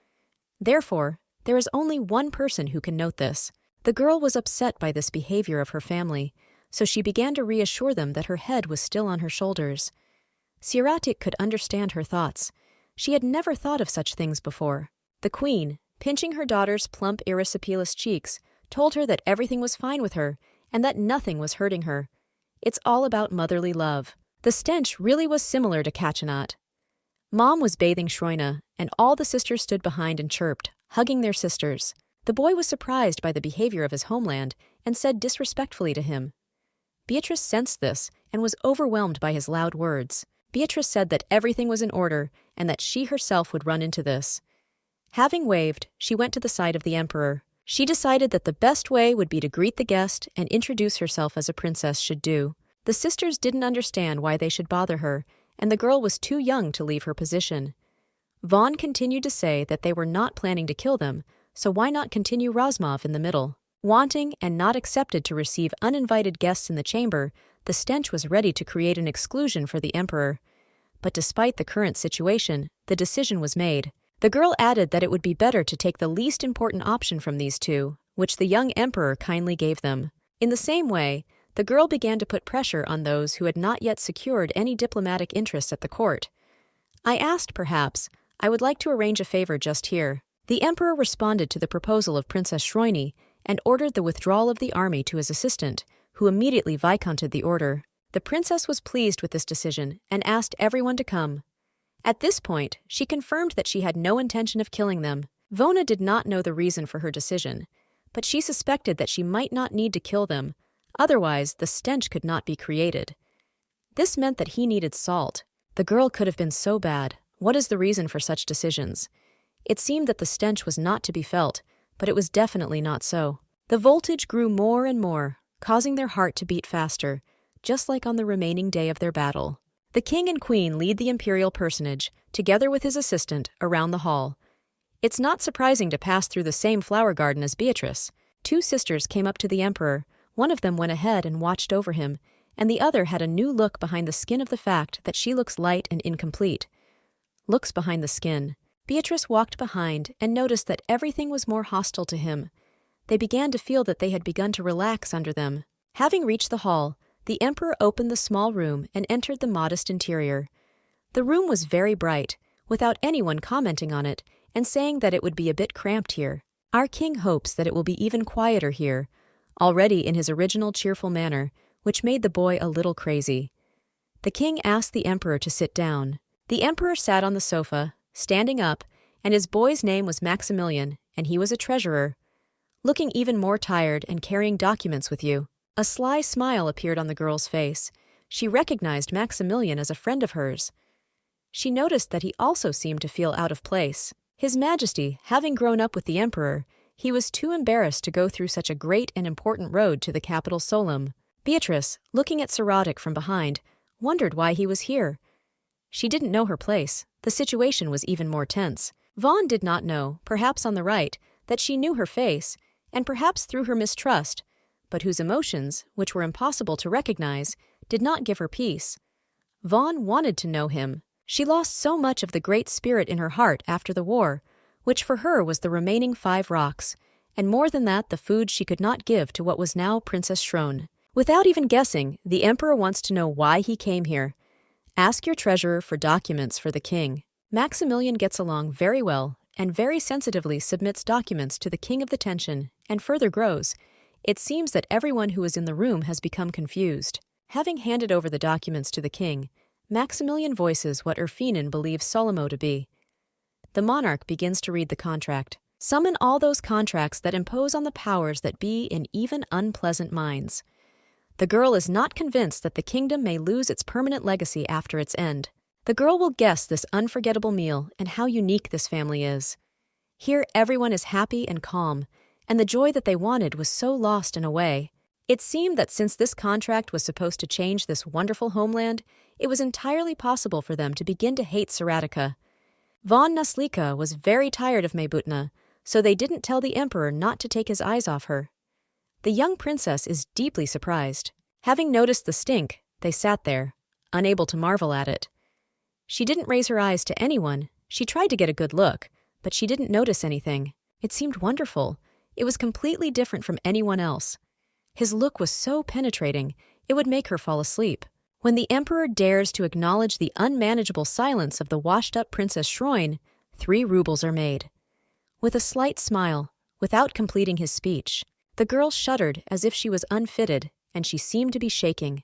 Therefore, there is only one person who can note this. The girl was upset by this behavior of her family, so she began to reassure them that her head was still on her shoulders. Siratik could understand her thoughts. She had never thought of such things before. The queen, pinching her daughter's plump erysipelas cheeks, told her that everything was fine with her and that nothing was hurting her. It's all about motherly love. The stench really was similar to Kachanat. Mom was bathing Shroina, and all the sisters stood behind and chirped, hugging their sisters. The boy was surprised by the behavior of his homeland and said disrespectfully to him. Beatrice sensed this and was overwhelmed by his loud words. Beatrice said that everything was in order and that she herself would run into this. Having waved, she went to the side of the emperor. She decided that the best way would be to greet the guest and introduce herself as a princess should do. The sisters didn't understand why they should bother her, and the girl was too young to leave her position. Vaughn continued to say that they were not planning to kill them, so why not continue Razmov in the middle? Wanting and not accepted to receive uninvited guests in the chamber, the stench was ready to create an exclusion for the emperor. But despite the current situation, the decision was made. The girl added that it would be better to take the least important option from these two, which the young emperor kindly gave them. In the same way, the girl began to put pressure on those who had not yet secured any diplomatic interest at the court. I asked, perhaps, I would like to arrange a favor just here. The emperor responded to the proposal of Princess Shroini and ordered the withdrawal of the army to his assistant, who immediately viscounted the order. The princess was pleased with this decision and asked everyone to come. At this point, she confirmed that she had no intention of killing them. Vona did not know the reason for her decision, but she suspected that she might not need to kill them, otherwise the stench could not be created. This meant that he needed salt. The girl could have been so bad. What is the reason for such decisions? It seemed that the stench was not to be felt, but it was definitely not so. The voltage grew more and more, causing their heart to beat faster, just like on the remaining day of their battle. The king and queen lead the imperial personage, together with his assistant, around the hall. It's not surprising to pass through the same flower garden as Beatrice. Two sisters came up to the emperor. One of them went ahead and watched over him, and the other had a new look behind the skin of the fact that she looks light and incomplete. Looks behind the skin. Beatrice walked behind and noticed that everything was more hostile to him. They began to feel that they had begun to relax under them. Having reached the hall, the emperor opened the small room and entered the modest interior. The room was very bright, without anyone commenting on it and saying that it would be a bit cramped here. Our king hopes that it will be even quieter here, already in his original cheerful manner, which made the boy a little crazy. The king asked the emperor to sit down. The emperor sat on the sofa, standing up, and his boy's name was Maximilian, and he was a treasurer. Looking even more tired and carrying documents with you. A sly smile appeared on the girl's face. She recognized Maximilian as a friend of hers. She noticed that he also seemed to feel out of place. His Majesty, having grown up with the Emperor, he was too embarrassed to go through such a great and important road to the capital Solem. Beatrice, looking at Sir Roderick from behind, wondered why he was here. She didn't know her place. The situation was even more tense. Vaughn did not know, perhaps on the right, that she knew her face, and perhaps through her mistrust, but whose emotions, which were impossible to recognize, did not give her peace. Vaughn wanted to know him. She lost so much of the great spirit in her heart after the war, which for her was the remaining 5 rocks, and more than that the food she could not give to what was now Princess Shrone. Without even guessing, the Emperor wants to know why he came here. Ask your treasurer for documents for the king. Maximilian gets along very well and very sensitively submits documents to the King of the Tension and further grows. It seems that everyone who is in the room has become confused. Having handed over the documents to the king, Maximilian voices what Urfinin believes Solimo to be. The monarch begins to read the contract. Summon all those contracts that impose on the powers that be in even unpleasant minds. The girl is not convinced that the kingdom may lose its permanent legacy after its end. The girl will guess this unforgettable meal and how unique this family is. Here everyone is happy and calm, and the joy that they wanted was so lost in a way. It seemed that since this contract was supposed to change this wonderful homeland, it was entirely possible for them to begin to hate Saratica. Von Naslika was very tired of Mabutna, so they didn't tell the emperor not to take his eyes off her. The young princess is deeply surprised. Having noticed the stink, they sat there, unable to marvel at it. She didn't raise her eyes to anyone. She tried to get a good look, but she didn't notice anything. It seemed wonderful. It was completely different from anyone else. His look was so penetrating, it would make her fall asleep. When the emperor dares to acknowledge the unmanageable silence of the washed-up Princess Shrone, 3 rubles are made. With a slight smile, without completing his speech, the girl shuddered as if she was unfitted, and she seemed to be shaking.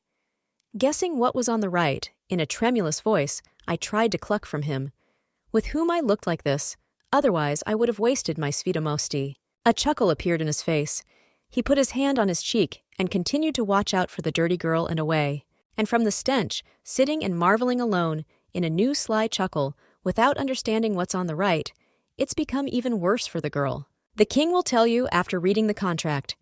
Guessing what was on the right, in a tremulous voice, I tried to cluck from him. With whom I looked like this, otherwise I would have wasted my Svetomosti. A chuckle appeared in his face. He put his hand on his cheek and continued to watch out for the dirty girl and away. And from the stench, sitting and marveling alone, in a new sly chuckle, without understanding what's on the right, it's become even worse for the girl. The king will tell you after reading the contract.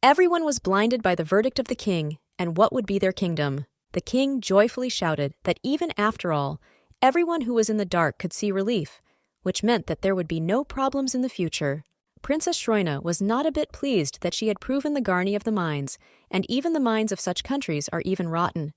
Everyone was blinded by the verdict of the king and what would be their kingdom. The king joyfully shouted that even after all, everyone who was in the dark could see relief, which meant that there would be no problems in the future. Princess Shrone was not a bit pleased that she had proven the Garni of the mines, and even the mines of such countries are even rotten.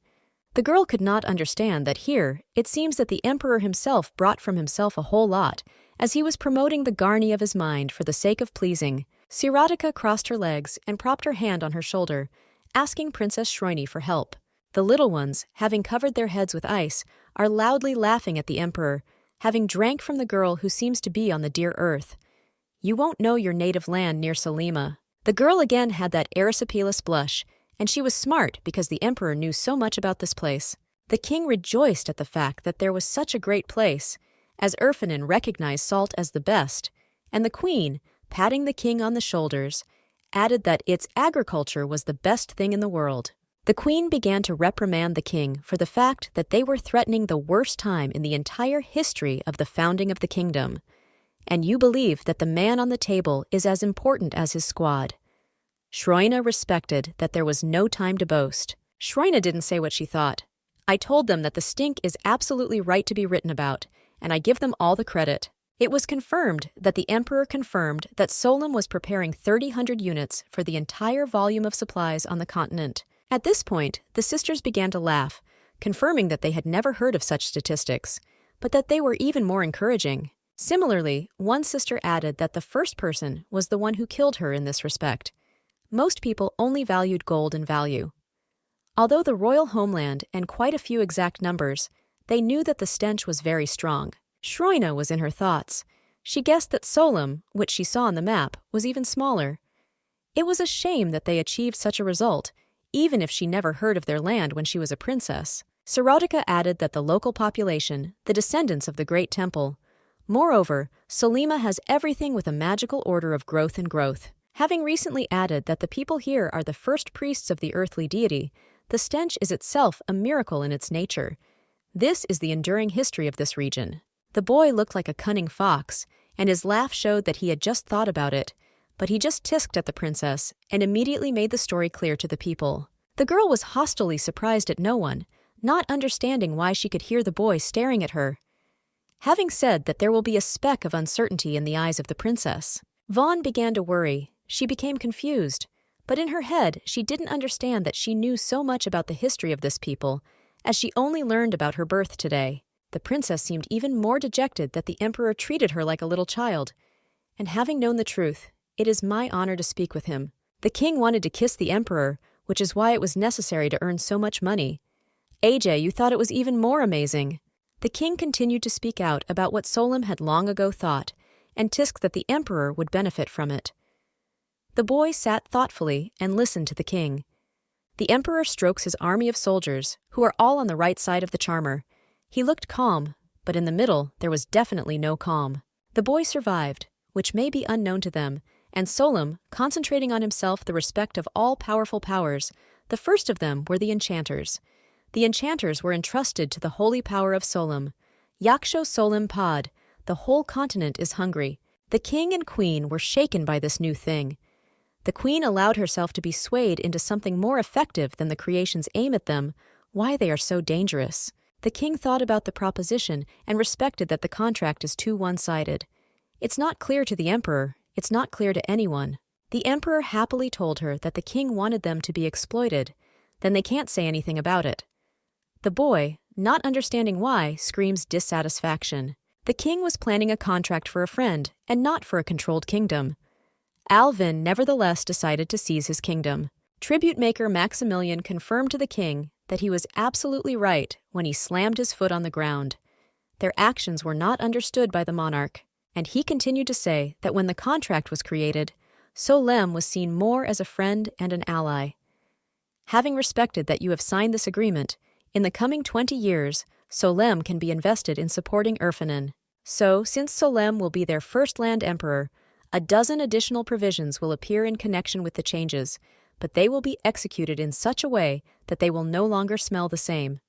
The girl could not understand that here, it seems that the emperor himself brought from himself a whole lot, as he was promoting the Garni of his mind for the sake of pleasing. Siratica crossed her legs and propped her hand on her shoulder, asking Princess Shrone for help. The little ones, having covered their heads with ice, are loudly laughing at the emperor, having drank from the girl who seems to be on the dear earth. You won't know your native land near Salima. The girl again had that erysipelas blush, and she was smart because the emperor knew so much about this place. The king rejoiced at the fact that there was such a great place, as Urfinin recognized Salt as the best, and the queen, patting the king on the shoulders, added that its agriculture was the best thing in the world. The queen began to reprimand the king for the fact that they were threatening the worst time in the entire history of the founding of the kingdom. And you believe that the man on the table is as important as his squad. Shrone respected that there was no time to boast. Shrone didn't say what she thought. I told them that the stink is absolutely right to be written about, and I give them all the credit. It was confirmed that the emperor confirmed that Solem was preparing 300 units for the entire volume of supplies on the continent. At this point, the sisters began to laugh, confirming that they had never heard of such statistics, but that they were even more encouraging. Similarly, one sister added that the first person was the one who killed her in this respect. Most people only valued gold and value. Although the royal homeland and quite a few exact numbers, they knew that the stench was very strong. Shrone was in her thoughts. She guessed that Solem, which she saw on the map, was even smaller. It was a shame that they achieved such a result, even if she never heard of their land when she was a princess. Saratica added that the local population, the descendants of the Great Temple. Moreover, Solima has everything with a magical order of growth and growth. Having recently added that the people here are the first priests of the earthly deity, the stench is itself a miracle in its nature. This is the enduring history of this region. The boy looked like a cunning fox, and his laugh showed that he had just thought about it, but he just tisked at the princess and immediately made the story clear to the people. The girl was hostilely surprised at no one, not understanding why she could hear the boy staring at her. Having said that there will be a speck of uncertainty in the eyes of the princess, Vaughn began to worry. She became confused, but in her head she didn't understand that she knew so much about the history of this people, as she only learned about her birth today. The princess seemed even more dejected that the emperor treated her like a little child. And having known the truth, it is my honor to speak with him. The king wanted to kiss the emperor, which is why it was necessary to earn so much money. AJ, you thought it was even more amazing. The king continued to speak out about what Solem had long ago thought, and tisked that the emperor would benefit from it. The boy sat thoughtfully and listened to the king. The emperor strokes his army of soldiers, who are all on the right side of the charmer. He looked calm, but in the middle there was definitely no calm. The boy survived, which may be unknown to them, and Solem, concentrating on himself the respect of all powerful powers, the first of them were the enchanters. The enchanters were entrusted to the holy power of Solem. Yaksho Solem Pod, the whole continent is hungry. The king and queen were shaken by this new thing. The queen allowed herself to be swayed into something more effective than the creation's aim at them, why they are so dangerous. The king thought about the proposition and respected that the contract is too one-sided. It's not clear to the emperor, it's not clear to anyone. The emperor happily told her that the king wanted them to be exploited, then they can't say anything about it. The boy, not understanding why, screams dissatisfaction. The king was planning a contract for a friend, and not for a controlled kingdom. Alvin nevertheless decided to seize his kingdom. Tribute maker Maximilian confirmed to the king that he was absolutely right when he slammed his foot on the ground. Their actions were not understood by the monarch, and he continued to say that when the contract was created, Solem was seen more as a friend and an ally. Having respected that you have signed this agreement, in the coming 20 years, Solem can be invested in supporting Urfanen. So, since Solem will be their first land emperor, a dozen additional provisions will appear in connection with the changes, but they will be executed in such a way that they will no longer smell the same.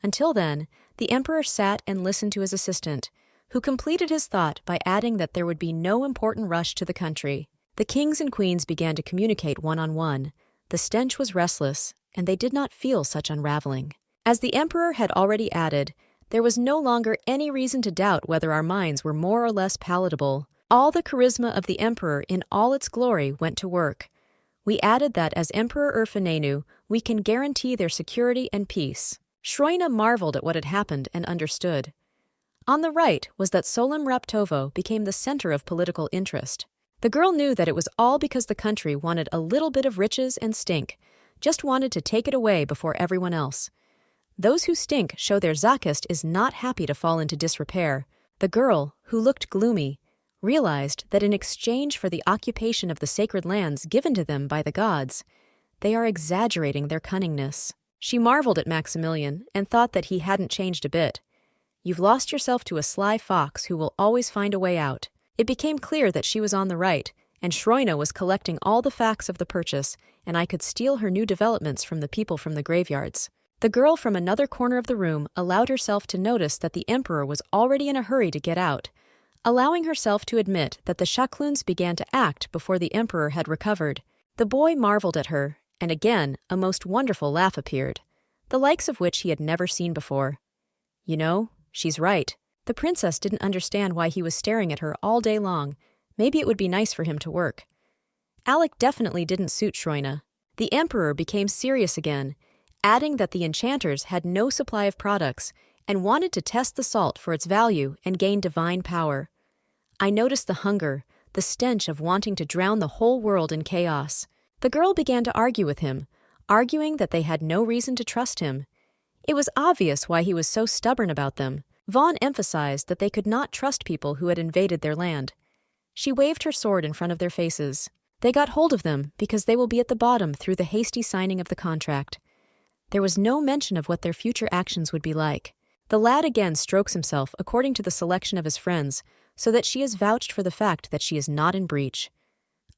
Until then, the emperor sat and listened to his assistant, who completed his thought by adding that there would be no important rush to the country. The kings and queens began to communicate one-on-one. The stench was restless, and they did not feel such unraveling. As the emperor had already added, there was no longer any reason to doubt whether our minds were more or less palatable. All the charisma of the emperor in all its glory went to work. We added that as Emperor Urfanenu, we can guarantee their security and peace. Shroina marveled at what had happened and understood. On the right was that Solem Raptovo became the center of political interest. The girl knew that it was all because the country wanted a little bit of riches and stink, just wanted to take it away before everyone else. Those who stink show their Zakist is not happy to fall into disrepair. The girl, who looked gloomy, realized that in exchange for the occupation of the sacred lands given to them by the gods, they are exaggerating their cunningness. She marveled at Maximilian and thought that he hadn't changed a bit. You've lost yourself to a sly fox who will always find a way out. It became clear that she was on the right, and Shroina was collecting all the facts of the purchase, and I could steal her new developments from the people from the graveyards. The girl from another corner of the room allowed herself to notice that the emperor was already in a hurry to get out, allowing herself to admit that the Shakluns began to act before the emperor had recovered. The boy marveled at her, and again a most wonderful laugh appeared, the likes of which he had never seen before. You know, she's right. The princess didn't understand why he was staring at her all day long. Maybe it would be nice for him to work. Alec definitely didn't suit Shroina. The emperor became serious again, adding that the enchanters had no supply of products and wanted to test the salt for its value and gain divine power. I noticed the hunger, the stench of wanting to drown the whole world in chaos. The girl began to argue with him, arguing that they had no reason to trust him. It was obvious why he was so stubborn about them. Vaughn emphasized that they could not trust people who had invaded their land. She waved her sword in front of their faces. They got hold of them because they will be at the bottom through the hasty signing of the contract. There was no mention of what their future actions would be like. The lad again strokes himself according to the selection of his friends, so that she is vouched for the fact that she is not in breach.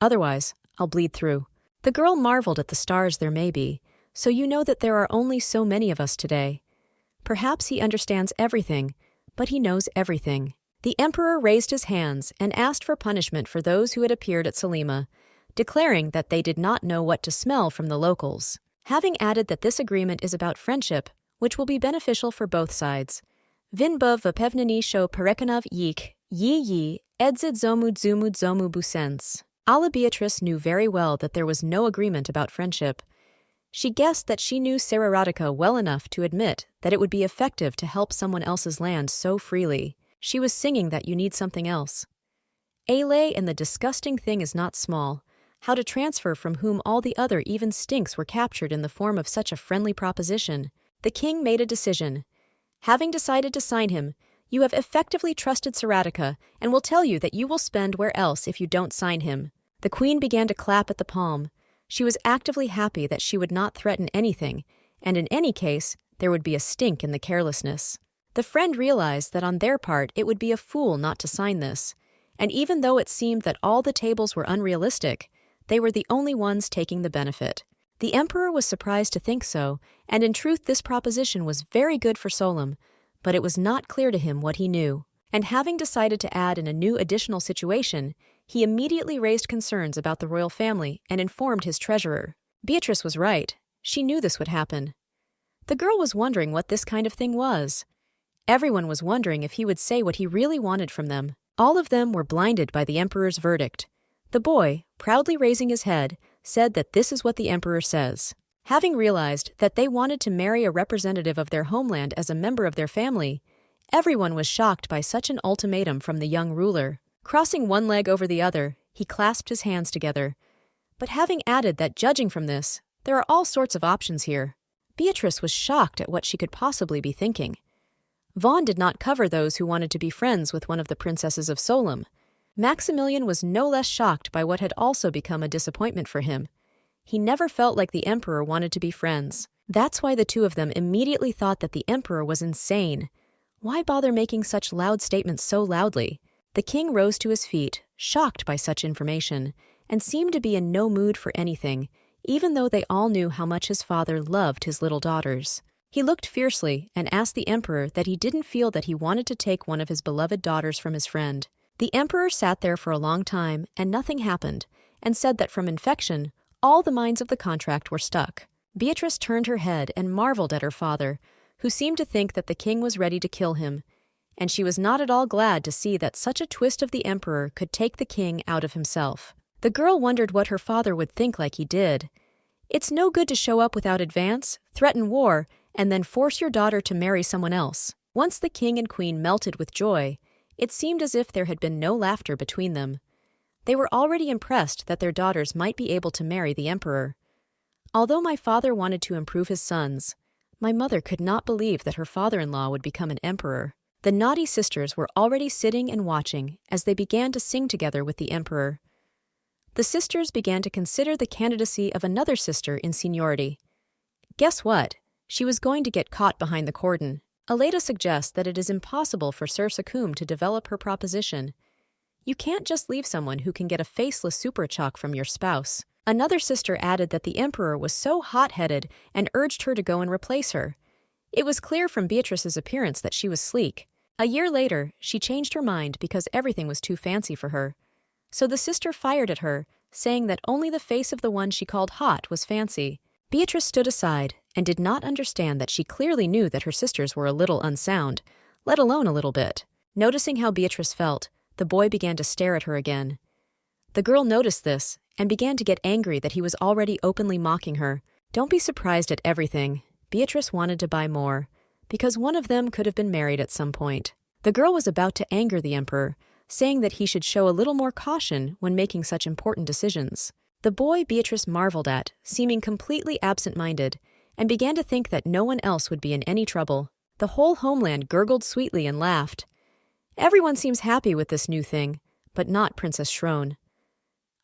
Otherwise, I'll bleed through. The girl marveled at the stars there may be, so you know that there are only so many of us today. Perhaps he understands everything, but he knows everything. The emperor raised his hands and asked for punishment for those who had appeared at Selima, declaring that they did not know what to smell from the locals. Having added that this agreement is about friendship, which will be beneficial for both sides. Vinbov vapevneni sho perekanav yik, yi edzid zomu busens. Alla Beatrice knew very well that there was no agreement about friendship. She guessed that she knew Sararadika well enough to admit that it would be effective to help someone else's land so freely. She was singing that you need something else. Ayle, and the disgusting thing is not small. How to transfer from whom all the other even stinks were captured in the form of such a friendly proposition. The king made a decision. Having decided to sign him, you have effectively trusted Saratika and will tell you that you will spend where else if you don't sign him. The queen began to clap at the palm. She was actively happy that she would not threaten anything, and in any case, there would be a stink in the carelessness. The friend realized that on their part it would be a fool not to sign this, and even though it seemed that all the tables were unrealistic, they were the only ones taking the benefit. The emperor was surprised to think so, and in truth this proposition was very good for Solom, but it was not clear to him what he knew. And having decided to add in a new additional situation, he immediately raised concerns about the royal family and informed his treasurer. Beatrice was right. She knew this would happen. The girl was wondering what this kind of thing was. Everyone was wondering if he would say what he really wanted from them. All of them were blinded by the emperor's verdict. The boy, proudly raising his head, said that this is what the emperor says. Having realized that they wanted to marry a representative of their homeland as a member of their family, everyone was shocked by such an ultimatum from the young ruler. Crossing one leg over the other, he clasped his hands together. But having added that judging from this, there are all sorts of options here, Beatrice was shocked at what she could possibly be thinking. Vaughn did not cover those who wanted to be friends with one of the princesses of Solom. Maximilian was no less shocked by what had also become a disappointment for him. He never felt like the emperor wanted to be friends. That's why the two of them immediately thought that the emperor was insane. Why bother making such loud statements so loudly? The king rose to his feet, shocked by such information, and seemed to be in no mood for anything, even though they all knew how much his father loved his little daughters. He looked fiercely and asked the emperor that he didn't feel that he wanted to take one of his beloved daughters from his friend. The emperor sat there for a long time and nothing happened, and said that from infection, all the minds of the contract were stuck. Beatrice turned her head and marveled at her father, who seemed to think that the king was ready to kill him, and she was not at all glad to see that such a twist of the emperor could take the king out of himself. The girl wondered what her father would think like he did. It's no good to show up without advance, threaten war, and then force your daughter to marry someone else. Once the king and queen melted with joy, it seemed as if there had been no laughter between them. They were already impressed that their daughters might be able to marry the emperor. Although my father wanted to improve his sons, my mother could not believe that her father-in-law would become an emperor. The naughty sisters were already sitting and watching as they began to sing together with the emperor. The sisters began to consider the candidacy of another sister in seniority. Guess what? She was going to get caught behind the cordon. Aleda suggests that it is impossible for Sir Sakum to develop her proposition. You can't just leave someone who can get a faceless superchalk from your spouse. Another sister added that the emperor was so hot-headed and urged her to go and replace her. It was clear from Beatrice's appearance that she was sleek. A year later, she changed her mind because everything was too fancy for her. So the sister fired at her, saying that only the face of the one she called hot was fancy. Beatrice stood aside and did not understand that she clearly knew that her sisters were a little unsound, let alone a little bit. Noticing how Beatrice felt, the boy began to stare at her again. The girl noticed this and began to get angry that he was already openly mocking her. Don't be surprised at everything. Beatrice wanted to buy more, because one of them could have been married at some point. The girl was about to anger the emperor, saying that he should show a little more caution when making such important decisions. The boy Beatrice marveled at, seeming completely absent-minded, and began to think that no one else would be in any trouble. The whole homeland gurgled sweetly and laughed. Everyone seems happy with this new thing, but not Princess Shrone.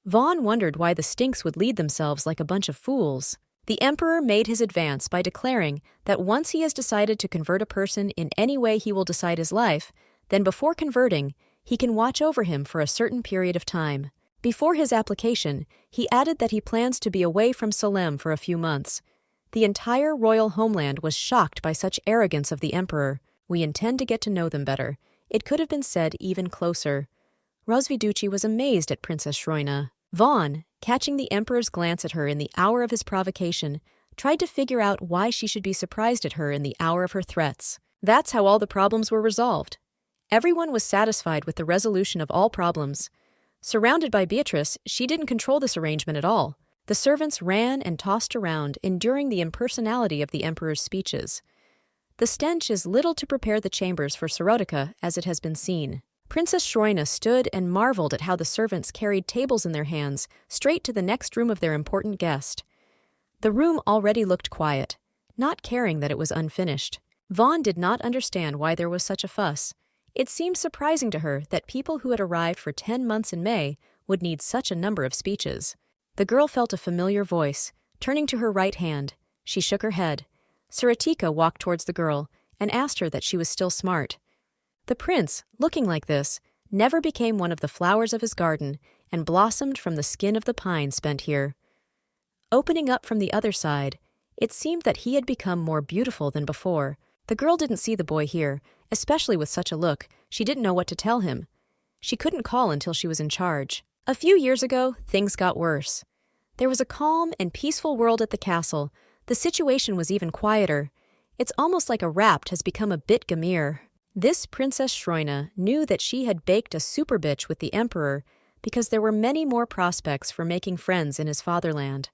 Vaughn wondered why the Stinks would lead themselves like a bunch of fools. The emperor made his advance by declaring that once he has decided to convert a person in any way he will decide his life, then before converting, he can watch over him for a certain period of time. Before his application, he added that he plans to be away from Salem for a few months. The entire royal homeland was shocked by such arrogance of the emperor. We intend to get to know them better. It could have been said even closer. Rozviducci was amazed at Princess Shroina. Vaughn, catching the emperor's glance at her in the hour of his provocation, tried to figure out why she should be surprised at her in the hour of her threats. That's how all the problems were resolved. Everyone was satisfied with the resolution of all problems. Surrounded by Beatrice, she didn't control this arrangement at all. The servants ran and tossed around, enduring the impersonality of the emperor's speeches. The stench is little to prepare the chambers for Sarotica, as it has been seen. Princess Shroina stood and marveled at how the servants carried tables in their hands straight to the next room of their important guest. The room already looked quiet, not caring that it was unfinished. Vaughn did not understand why there was such a fuss. It seemed surprising to her that people who had arrived for 10 months in May would need such a number of speeches. The girl felt a familiar voice. Turning to her right hand, she shook her head. Saratika walked towards the girl and asked her that she was still smart. The prince, looking like this, never became one of the flowers of his garden and blossomed from the skin of the pine spent here. Opening up from the other side, it seemed that he had become more beautiful than before. The girl didn't see the boy here, especially with such a look. She didn't know what to tell him. She couldn't call until she was in charge. A few years ago, things got worse. There was a calm and peaceful world at the castle. The situation was even quieter. It's almost like a rapt has become a bit Gamir. This Princess Shroina knew that she had baked a super bitch with the emperor because there were many more prospects for making friends in his fatherland.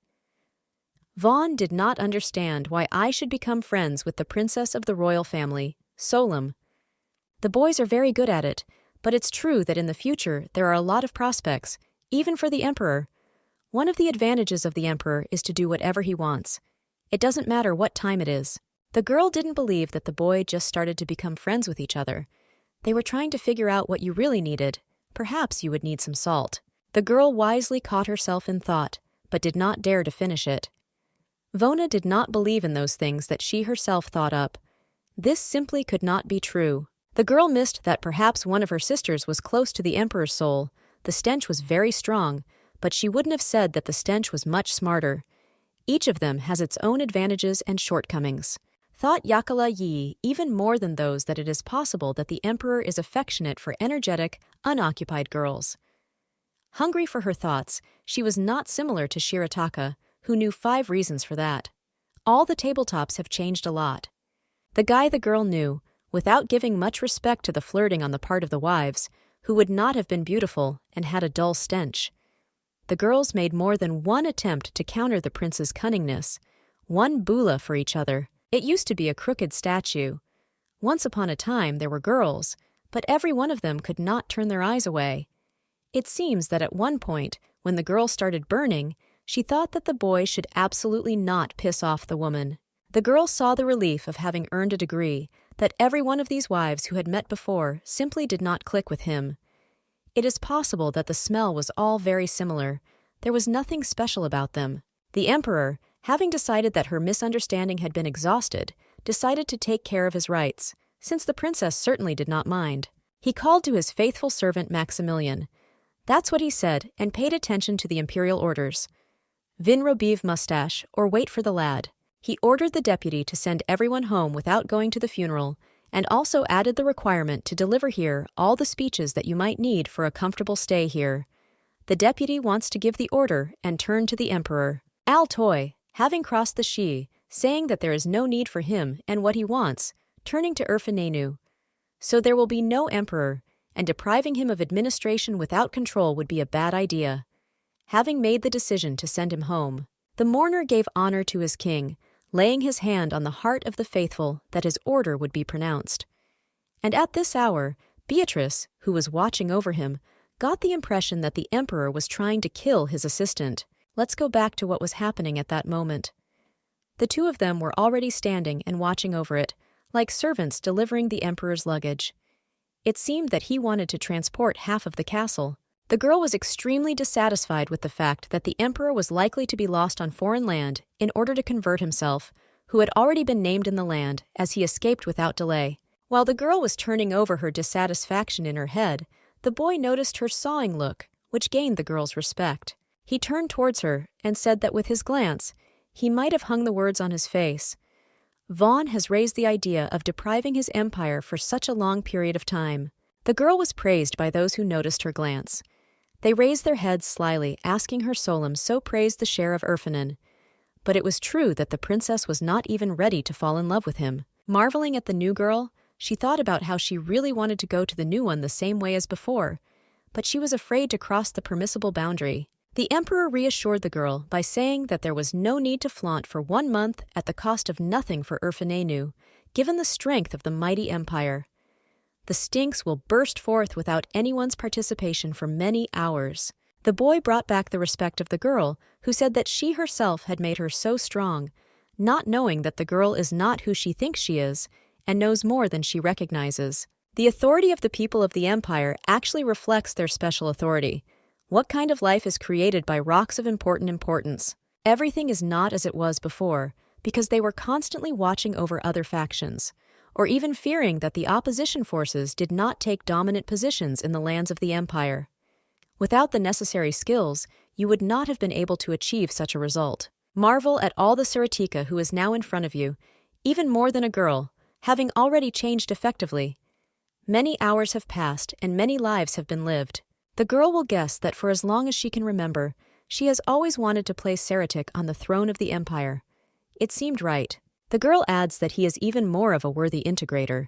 Vaughn did not understand why I should become friends with the princess of the royal family, Solem. The boys are very good at it, but it's true that in the future there are a lot of prospects, even for the emperor. One of the advantages of the emperor is to do whatever he wants. It doesn't matter what time it is. The girl didn't believe that the boy just started to become friends with each other. They were trying to figure out what you really needed. Perhaps you would need some salt. The girl wisely caught herself in thought, but did not dare to finish it. Vona did not believe in those things that she herself thought up. This simply could not be true. The girl missed that perhaps one of her sisters was close to the emperor's soul. The stench was very strong, but she wouldn't have said that the stench was much smarter. Each of them has its own advantages and shortcomings. Thought Yakala Yi even more than those that it is possible that the emperor is affectionate for energetic, unoccupied girls. Hungry for her thoughts, she was not similar to Shirataka, who knew 5 reasons for that. All the tabletops have changed a lot. The guy the girl knew, without giving much respect to the flirting on the part of the wives, who would not have been beautiful and had a dull stench. The girls made more than one attempt to counter the prince's cunningness, one bula for each other. It used to be a crooked statue. Once upon a time there were girls, but every one of them could not turn their eyes away. It seems that at one point, when the girl started burning, she thought that the boy should absolutely not piss off the woman. The girl saw the relief of having earned a degree, that every one of these wives who had met before simply did not click with him. It is possible that the smell was all very similar. There was nothing special about them. The emperor, having decided that her misunderstanding had been exhausted, decided to take care of his rights, since the princess certainly did not mind. He called to his faithful servant Maximilian. That's what he said, and paid attention to the imperial orders. Vin Robiv mustache, or wait for the lad. He ordered the deputy to send everyone home without going to the funeral, and also added the requirement to deliver here all the speeches that you might need for a comfortable stay here. The deputy wants to give the order and turn to the emperor. Al Toy, having crossed the Shi, saying that there is no need for him and what he wants, turning to Urfanenu. So there will be no emperor, and depriving him of administration without control would be a bad idea. Having made the decision to send him home, the mourner gave honor to his king, laying his hand on the heart of the faithful that his order would be pronounced. And at this hour, Beatrice, who was watching over him, got the impression that the emperor was trying to kill his assistant. Let's go back to what was happening at that moment. The two of them were already standing and watching over it, like servants delivering the emperor's luggage. It seemed that he wanted to transport half of the castle. The girl was extremely dissatisfied with the fact that the emperor was likely to be lost on foreign land in order to convert himself, who had already been named in the land, as he escaped without delay. While the girl was turning over her dissatisfaction in her head, the boy noticed her sawing look, which gained the girl's respect. He turned towards her and said that with his glance, He might have hung the words on his face. Vaughn has raised the idea of depriving his empire for such a long period of time. The girl was praised by those who noticed her glance. They raised their heads slyly, asking her Solem so praised the share of Urfanen. But it was true that the princess was not even ready to fall in love with him. Marveling at the new girl, she thought about how she really wanted to go to the new one the same way as before, but she was afraid to cross the permissible boundary. The emperor reassured the girl by saying that there was no need to flaunt for 1 month at the cost of nothing for Urfanenu, given the strength of the mighty empire. The stinks will burst forth without anyone's participation for many hours. The boy brought back the respect of the girl, who said that she herself had made her so strong, not knowing that the girl is not who she thinks she is, and knows more than she recognizes. The authority of the people of the empire actually reflects their special authority. What kind of life is created by rocks of important importance? Everything is not as it was before, because they were constantly watching over other factions, or even fearing that the opposition forces did not take dominant positions in the lands of the empire. Without the necessary skills, you would not have been able to achieve such a result. Marvel at all the Saratika who is now in front of you, even more than a girl, having already changed effectively. Many hours have passed and many lives have been lived. The girl will guess that for as long as she can remember, she has always wanted to place Saratik on the throne of the empire. It seemed right. The girl adds that he is even more of a worthy integrator.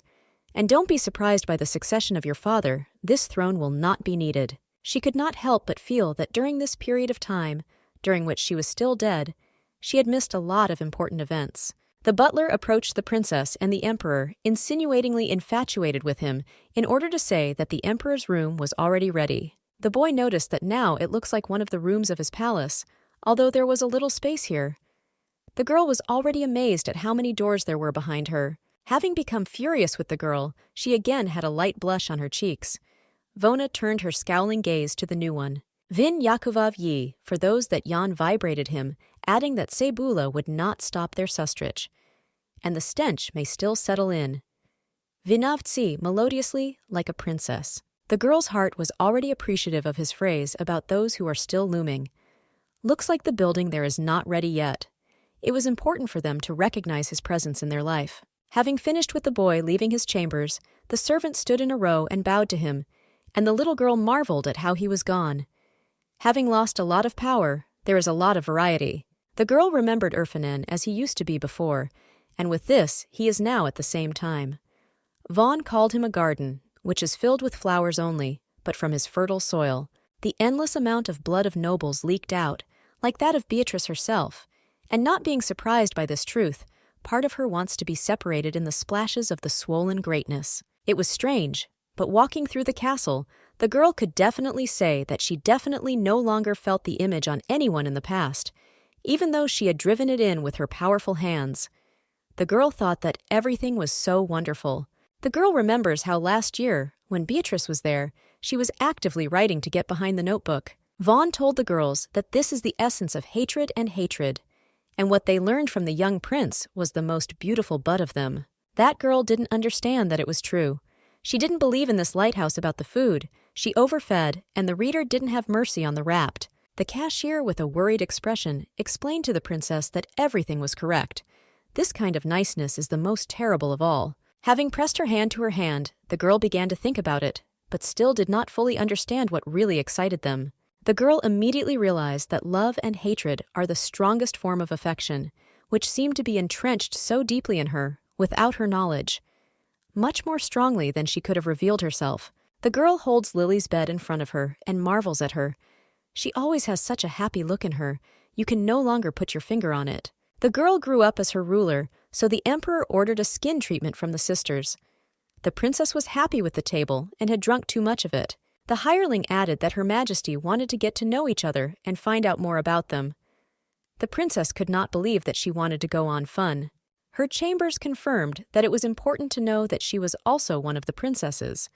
And don't be surprised by the succession of your father, this throne will not be needed. She could not help but feel that during this period of time, during which she was still dead, she had missed a lot of important events. The butler approached the princess and the emperor, insinuatingly infatuated with him, in order to say that the emperor's room was already ready. The boy noticed that now it looks like one of the rooms of his palace, although there was a little space here. The girl was already amazed at how many doors there were behind her. Having become furious with the girl, she again had a light blush on her cheeks. Vona turned her scowling gaze to the new one. Vin Yakuvav Yi, for those that Jan vibrated him, adding that Sebula would not stop their sustrich, and the stench may still settle in. Vinavtsi melodiously, like a princess. The girl's heart was already appreciative of his phrase about those who are still looming. Looks like the building there is not ready yet. It was important for them to recognize his presence in their life. Having finished with the boy leaving his chambers, the servant stood in a row and bowed to him, and the little girl marveled at how he was gone. Having lost a lot of power, there is a lot of variety. The girl remembered Urfanen as he used to be before, and with this, he is now at the same time. Vaughn called him a garden, which is filled with flowers only, but from his fertile soil. The endless amount of blood of nobles leaked out, like that of Beatrice herself, and not being surprised by this truth, part of her wants to be separated in the splashes of the swollen greatness. It was strange, but walking through the castle, the girl could definitely say that she definitely no longer felt the image on anyone in the past, even though she had driven it in with her powerful hands. The girl thought that everything was so wonderful. The girl remembers how last year, when Beatrice was there, she was actively writing to get behind the notebook. Vaughn told the girls that this is the essence of hatred, and what they learned from the young prince was the most beautiful bud of them. That girl didn't understand that it was true. She didn't believe in this lighthouse about the food. She overfed, and the reader didn't have mercy on the rapt. The cashier, with a worried expression, explained to the princess that everything was correct. This kind of niceness is the most terrible of all. Having pressed her hand to her hand, the girl began to think about it, but still did not fully understand what really excited them. The girl immediately realized that love and hatred are the strongest form of affection, which seemed to be entrenched so deeply in her, without her knowledge. Much more strongly than she could have revealed herself. The girl holds Lily's bed in front of her and marvels at her. She always has such a happy look in her, you can no longer put your finger on it. The girl grew up as her ruler, so the emperor ordered a skin treatment from the sisters. The princess was happy with the table and had drunk too much of it. The hireling added that Her Majesty wanted to get to know each other and find out more about them. The princess could not believe that she wanted to go on fun. Her chambers confirmed that it was important to know that she was also one of the princesses.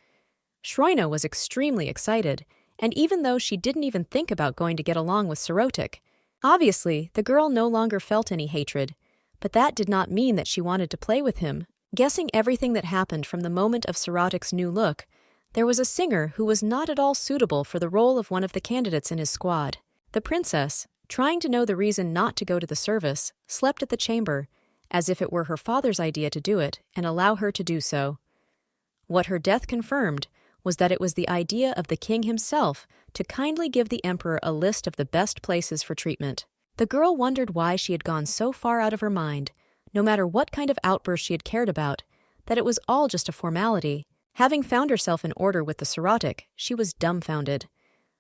Shroina was extremely excited, and even though she didn't even think about going to get along with Sarotik, obviously the girl no longer felt any hatred, but that did not mean that she wanted to play with him. Guessing everything that happened from the moment of Sarotik's new look, there was a singer who was not at all suitable for the role of one of the candidates in his squad. The princess, trying to know the reason not to go to the service, slept at the chamber, as if it were her father's idea to do it and allow her to do so. What her death confirmed was that it was the idea of the king himself to kindly give the emperor a list of the best places for treatment. The girl wondered why she had gone so far out of her mind, no matter what kind of outburst she had cared about, that it was all just a formality. Having found herself in order with the Sorotic, she was dumbfounded.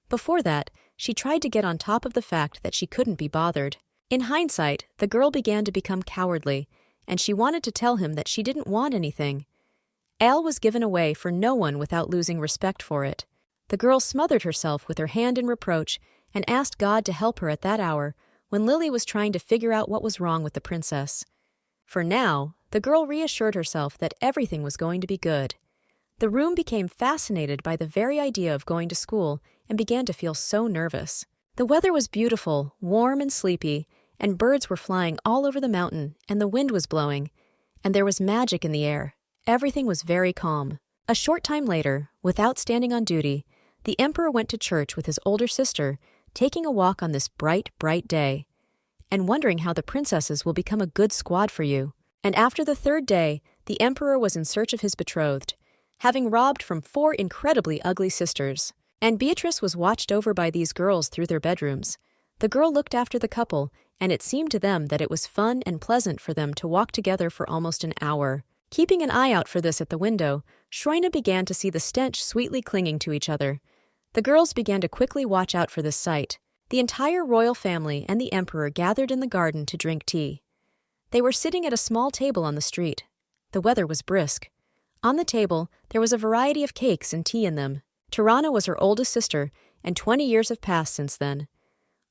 Before that, she tried to get on top of the fact that she couldn't be bothered. In hindsight, the girl began to become cowardly, and she wanted to tell him that she didn't want anything. Ale was given away for no one without losing respect for it. The girl smothered herself with her hand in reproach and asked God to help her at that hour when Lily was trying to figure out what was wrong with the princess. For now, the girl reassured herself that everything was going to be good. The room became fascinated by the very idea of going to school and began to feel so nervous. The weather was beautiful, warm and sleepy, and birds were flying all over the mountain, and the wind was blowing, and there was magic in the air. Everything was very calm. A short time later, without standing on duty, the emperor went to church with his older sister, taking a walk on this bright, bright day, and wondering how the princesses will become a good squad for you. And after the third day, the emperor was in search of his betrothed, having robbed from 4 incredibly ugly sisters. And Beatrice was watched over by these girls through their bedrooms. The girl looked after the couple, and it seemed to them that it was fun and pleasant for them to walk together for almost an hour. Keeping an eye out for this at the window, Schreina began to see the stench sweetly clinging to each other. The girls began to quickly watch out for this sight. The entire royal family and the emperor gathered in the garden to drink tea. They were sitting at a small table on the street. The weather was brisk. On the table, there was a variety of cakes and tea in them. Tirana was her oldest sister, and 20 years have passed since then.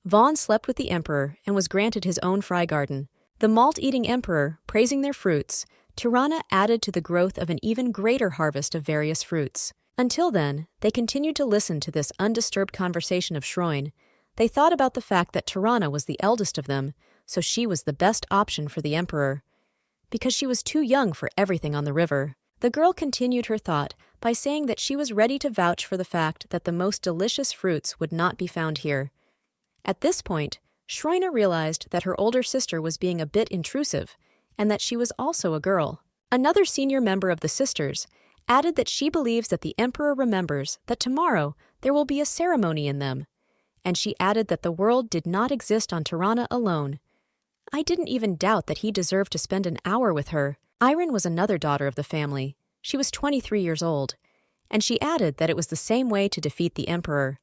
Vaughn slept with the emperor and was granted his own fry garden. The malt-eating emperor, praising their fruits, Tirana added to the growth of an even greater harvest of various fruits. Until then, they continued to listen to this undisturbed conversation of Schroin. They thought about the fact that Tirana was the eldest of them, so she was the best option for the emperor, because she was too young for everything on the river. The girl continued her thought by saying that she was ready to vouch for the fact that the most delicious fruits would not be found here. At this point, Schreina realized that her older sister was being a bit intrusive, and that she was also a girl. Another senior member of the sisters added that she believes that the emperor remembers that tomorrow there will be a ceremony in them, and she added that the world did not exist on Tirana alone. I didn't even doubt that he deserved to spend an hour with her. Iron was another daughter of the family. She was 23 years old, and she added that it was the same way to defeat the emperor.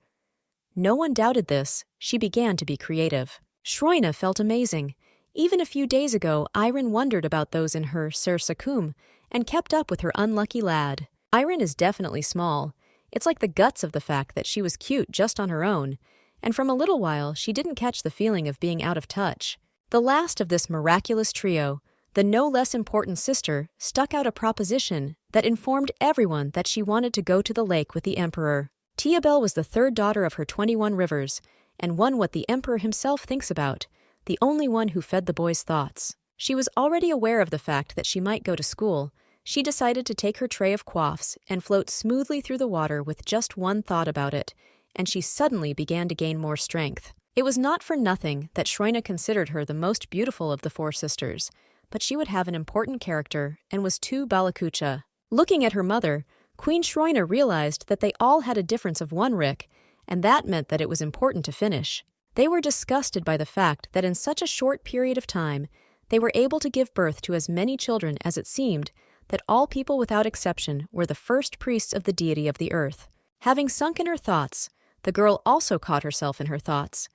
No one doubted this. She began to be creative. Schreina felt amazing. Even a few days ago, Iron wondered about those in her Ser Sacum and kept up with her unlucky lad. Iron is definitely small. It's like the guts of the fact that she was cute just on her own, and from a little while she didn't catch the feeling of being out of touch. The last of this miraculous trio, the no less important sister, stuck out a proposition that informed everyone that she wanted to go to the lake with the emperor. Tiabel was the third daughter of her 21 rivers, and one what the emperor himself thinks about, the only one who fed the boy's thoughts. She was already aware of the fact that she might go to school. She decided to take her tray of quaffs and float smoothly through the water with just one thought about it, and she suddenly began to gain more strength. It was not for nothing that Schreina considered her the most beautiful of the 4 sisters, but she would have an important character and was too Balakucha. Looking at her mother, Queen Schreina realized that they all had a difference of 1 rick, and that meant that it was important to finish. They were disgusted by the fact that in such a short period of time, they were able to give birth to as many children as it seemed that all people without exception were the first priests of the deity of the earth. Having sunk in her thoughts, the girl also caught herself in her thoughts,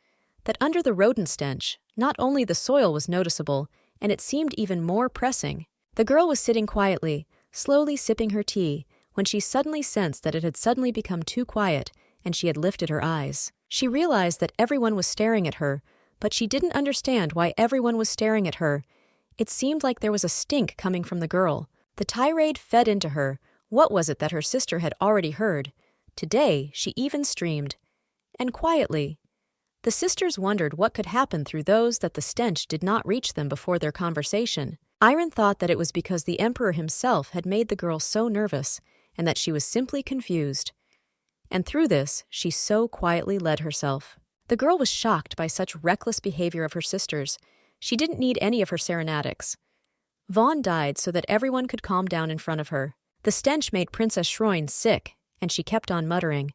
that under the rodent stench, not only the soil was noticeable, and it seemed even more pressing. The girl was sitting quietly, slowly sipping her tea, when she suddenly sensed that it had suddenly become too quiet, and she had lifted her eyes. She realized that everyone was staring at her, but she didn't understand why everyone was staring at her. It seemed like there was a stink coming from the girl. The tirade fed into her. What was it that her sister had already heard? Today, she even streamed. And quietly. The sisters wondered what could happen through those that the stench did not reach them before their conversation. Iron thought that it was because the emperor himself had made the girl so nervous, and that she was simply confused. And through this, she so quietly led herself. The girl was shocked by such reckless behavior of her sisters. She didn't need any of her serenadics. Vaughn died so that everyone could calm down in front of her. The stench made Princess Schroin sick, and she kept on muttering.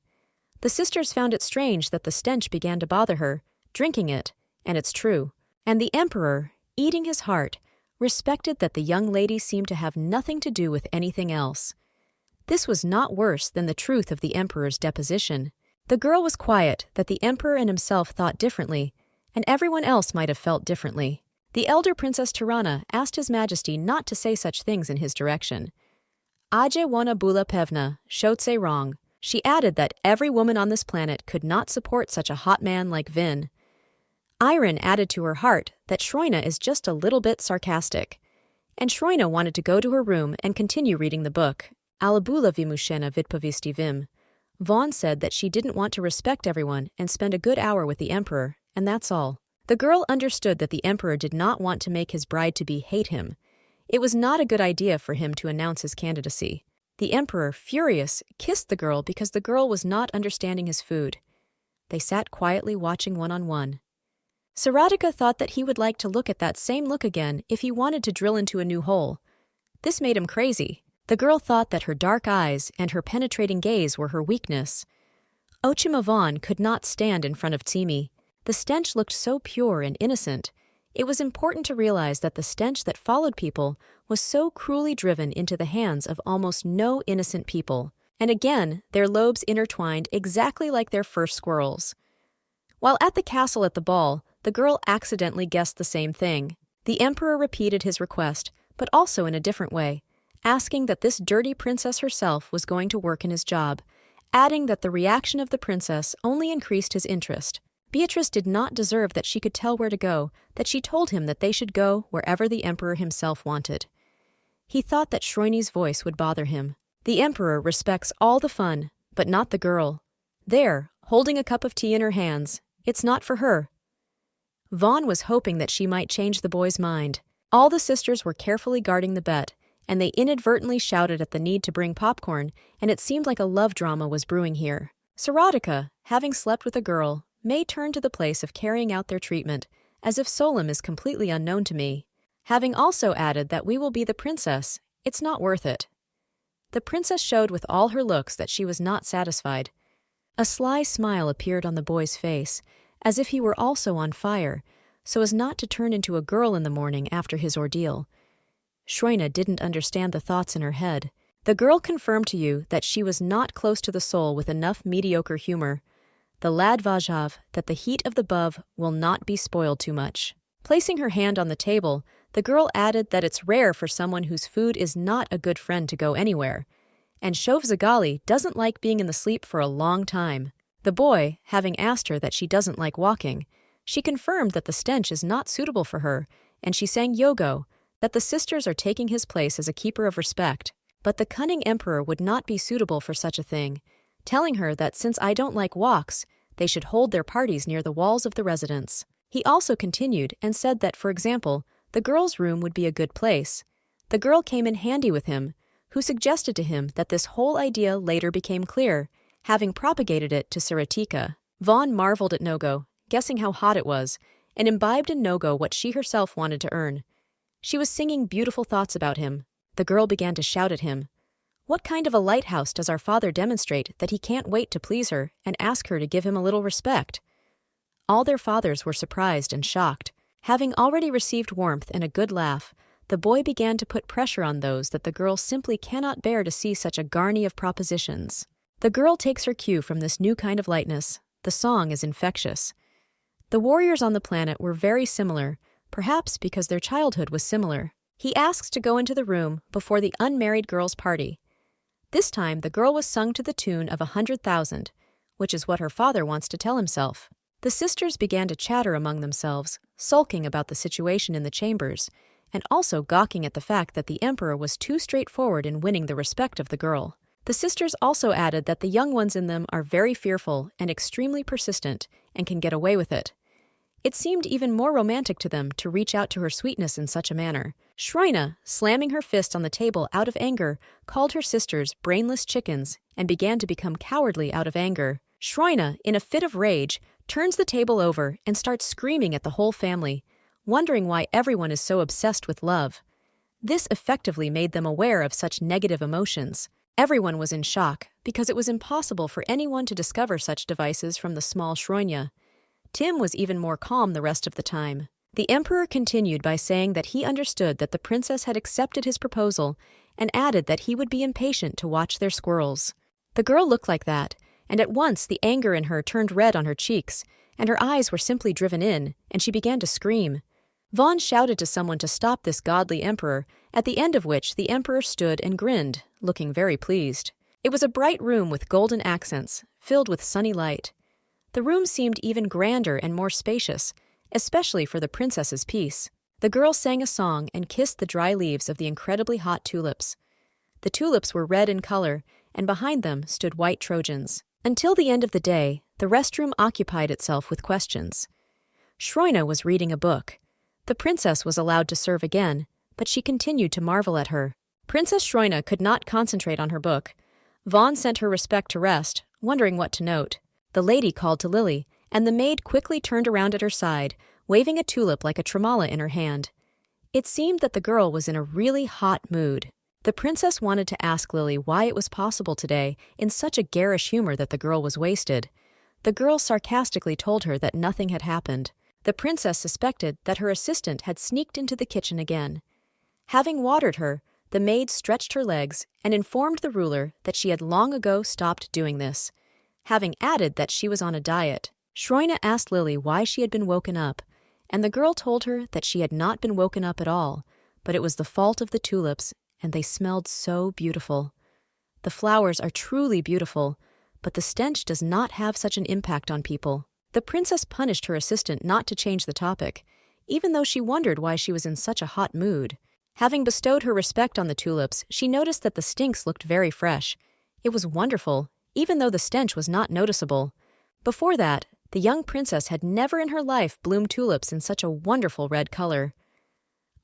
The sisters found it strange that the stench began to bother her, drinking it, and it's true. And the emperor, eating his heart, respected that the young lady seemed to have nothing to do with anything else. This was not worse than the truth of the emperor's deposition. The girl was quiet that the emperor and himself thought differently, and everyone else might have felt differently. The elder Princess Tirana asked His Majesty not to say such things in his direction. Aje wana bula pevna, shotse wrong. She added that every woman on this planet could not support such a hot man like Vin. Iron added to her heart that Schroina is just a little bit sarcastic, and Schroina wanted to go to her room and continue reading the book. Alabula vimushena vidpavisti vim. Vaughn said that she didn't want to respect everyone and spend a good hour with the emperor, and that's all. The girl understood that the emperor did not want to make his bride-to-be hate him. It was not a good idea for him to announce his candidacy. The emperor, furious, kissed the girl because the girl was not understanding his food. They sat quietly watching one-on-one. Saradika thought that he would like to look at that same look again if he wanted to drill into a new hole. This made him crazy. The girl thought that her dark eyes and her penetrating gaze were her weakness. Ochima Vaughn could not stand in front of Tsimi. The stench looked so pure and innocent. It was important to realize that the stench that followed people was so cruelly driven into the hands of almost no innocent people, and again, their lobes intertwined exactly like their first squirrels. While at the castle at the ball, the girl accidentally guessed the same thing. The emperor repeated his request, but also in a different way, asking that this dirty princess herself was going to work in his job, adding that the reaction of the princess only increased his interest. Beatrice did not deserve that she could tell where to go, that she told him that they should go wherever the emperor himself wanted. He thought that Schroini's voice would bother him. The emperor respects all the fun, but not the girl. There, holding a cup of tea in her hands, it's not for her. Vaughn was hoping that she might change the boy's mind. All the sisters were carefully guarding the bet, and they inadvertently shouted at the need to bring popcorn, and it seemed like a love drama was brewing here. Saradika, having slept with a girl, may turn to the place of carrying out their treatment, as if Solem is completely unknown to me. Having also added that we will be the princess, it's not worth it. The princess showed with all her looks that she was not satisfied. A sly smile appeared on the boy's face, as if he were also on fire, so as not to turn into a girl in the morning after his ordeal. Schroina didn't understand the thoughts in her head. The girl confirmed to you that she was not close to the soul with enough mediocre humor. The lad Vajav that the heat of the bove will not be spoiled too much. Placing her hand on the table, the girl added that it's rare for someone whose food is not a good friend to go anywhere, and Shov Zagali doesn't like being in the sleep for a long time. The boy, having asked her that she doesn't like walking, she confirmed that the stench is not suitable for her, and she sang Yogo, that the sisters are taking his place as a keeper of respect. But the cunning emperor would not be suitable for such a thing, telling her that since I don't like walks, they should hold their parties near the walls of the residence. He also continued and said that, for example, the girl's room would be a good place. The girl came in handy with him, who suggested to him that this whole idea later became clear, having propagated it to Saratika. Vaughn marveled at Nogo, guessing how hot it was, and imbibed in Nogo what she herself wanted to earn. She was singing beautiful thoughts about him. The girl began to shout at him. What kind of a lighthouse does our father demonstrate that he can't wait to please her and ask her to give him a little respect? All their fathers were surprised and shocked. Having already received warmth and a good laugh, the boy began to put pressure on those that the girl simply cannot bear to see such a garni of propositions. The girl takes her cue from this new kind of lightness. The song is infectious. The warriors on the planet were very similar, perhaps because their childhood was similar. He asks to go into the room before the unmarried girl's party. This time the girl was sung to the tune of 100,000, which is what her father wants to tell himself. The sisters began to chatter among themselves, sulking about the situation in the chambers, and also gawking at the fact that the emperor was too straightforward in winning the respect of the girl. The sisters also added that the young ones in them are very fearful and extremely persistent and can get away with it. It seemed even more romantic to them to reach out to her sweetness in such a manner. Schroina, slamming her fist on the table out of anger, called her sisters brainless chickens and began to become cowardly out of anger. Schroina, in a fit of rage, turns the table over and starts screaming at the whole family, wondering why everyone is so obsessed with love. This effectively made them aware of such negative emotions. Everyone was in shock because it was impossible for anyone to discover such devices from the small Shroina. Tim was even more calm the rest of the time. The emperor continued by saying that he understood that the princess had accepted his proposal and added that he would be impatient to watch their squirrels. The girl looked like that, and at once the anger in her turned red on her cheeks, and her eyes were simply driven in, and she began to scream. Vaughn shouted to someone to stop this godly emperor, at the end of which the emperor stood and grinned, looking very pleased. It was a bright room with golden accents, filled with sunny light. The room seemed even grander and more spacious, especially for the princess's peace. The girl sang a song and kissed the dry leaves of the incredibly hot tulips. The tulips were red in color, and behind them stood white Trojans. Until the end of the day, the restroom occupied itself with questions. Shroina was reading a book. The princess was allowed to serve again, but she continued to marvel at her. Princess Shroina could not concentrate on her book. Vaughn sent her respect to rest, wondering what to note. The lady called to Lily, and the maid quickly turned around at her side, waving a tulip like a tremala in her hand. It seemed that the girl was in a really hot mood. The princess wanted to ask Lily why it was possible today in such a garish humor that the girl was wasted. The girl sarcastically told her that nothing had happened. The princess suspected that her assistant had sneaked into the kitchen again. Having watered her, the maid stretched her legs and informed the ruler that she had long ago stopped doing this, having added that she was on a diet. Shroina asked Lily why she had been woken up, and the girl told her that she had not been woken up at all, but it was the fault of the tulips, and they smelled so beautiful. The flowers are truly beautiful, but the stench does not have such an impact on people. The princess punished her assistant not to change the topic, even though she wondered why she was in such a hot mood. Having bestowed her respect on the tulips, she noticed that the stinks looked very fresh. It was wonderful, even though the stench was not noticeable. Before that, the young princess had never in her life bloomed tulips in such a wonderful red color.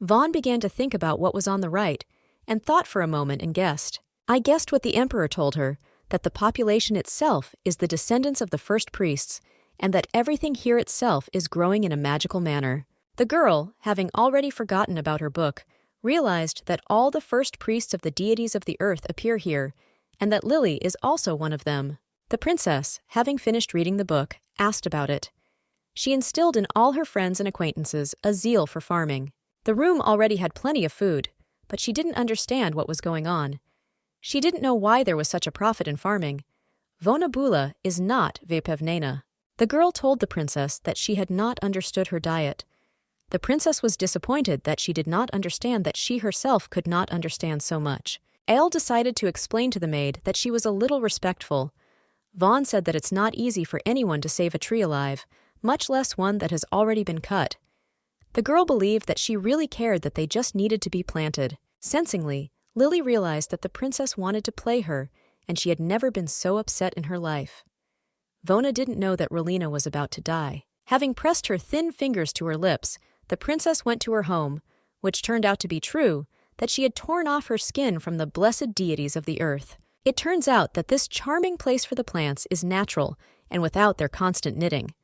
Vaughn began to think about what was on the right, and thought for a moment and guessed. I guessed what the emperor told her, that the population itself is the descendants of the first priests, and that everything here itself is growing in a magical manner. The girl, having already forgotten about her book, realized that all the first priests of the deities of the earth appear here, and that Lily is also one of them. The princess, having finished reading the book, asked about it. She instilled in all her friends and acquaintances a zeal for farming. The room already had plenty of food, but she didn't understand what was going on. She didn't know why there was such a profit in farming. Vonabula is not Vepevnena. The girl told the princess that she had not understood her diet. The princess was disappointed that she did not understand that she herself could not understand so much. Ale decided to explain to the maid that she was a little respectful. Vaughn said that it's not easy for anyone to save a tree alive, much less one that has already been cut. The girl believed that she really cared that they just needed to be planted. Sensingly, Lily realized that the princess wanted to play her, and she had never been so upset in her life. Vona didn't know that Rolina was about to die. Having pressed her thin fingers to her lips, the princess went to her home, which turned out to be true, that she had torn off her skin from the blessed deities of the earth. It turns out that this charming place for the plants is natural and without their constant knitting.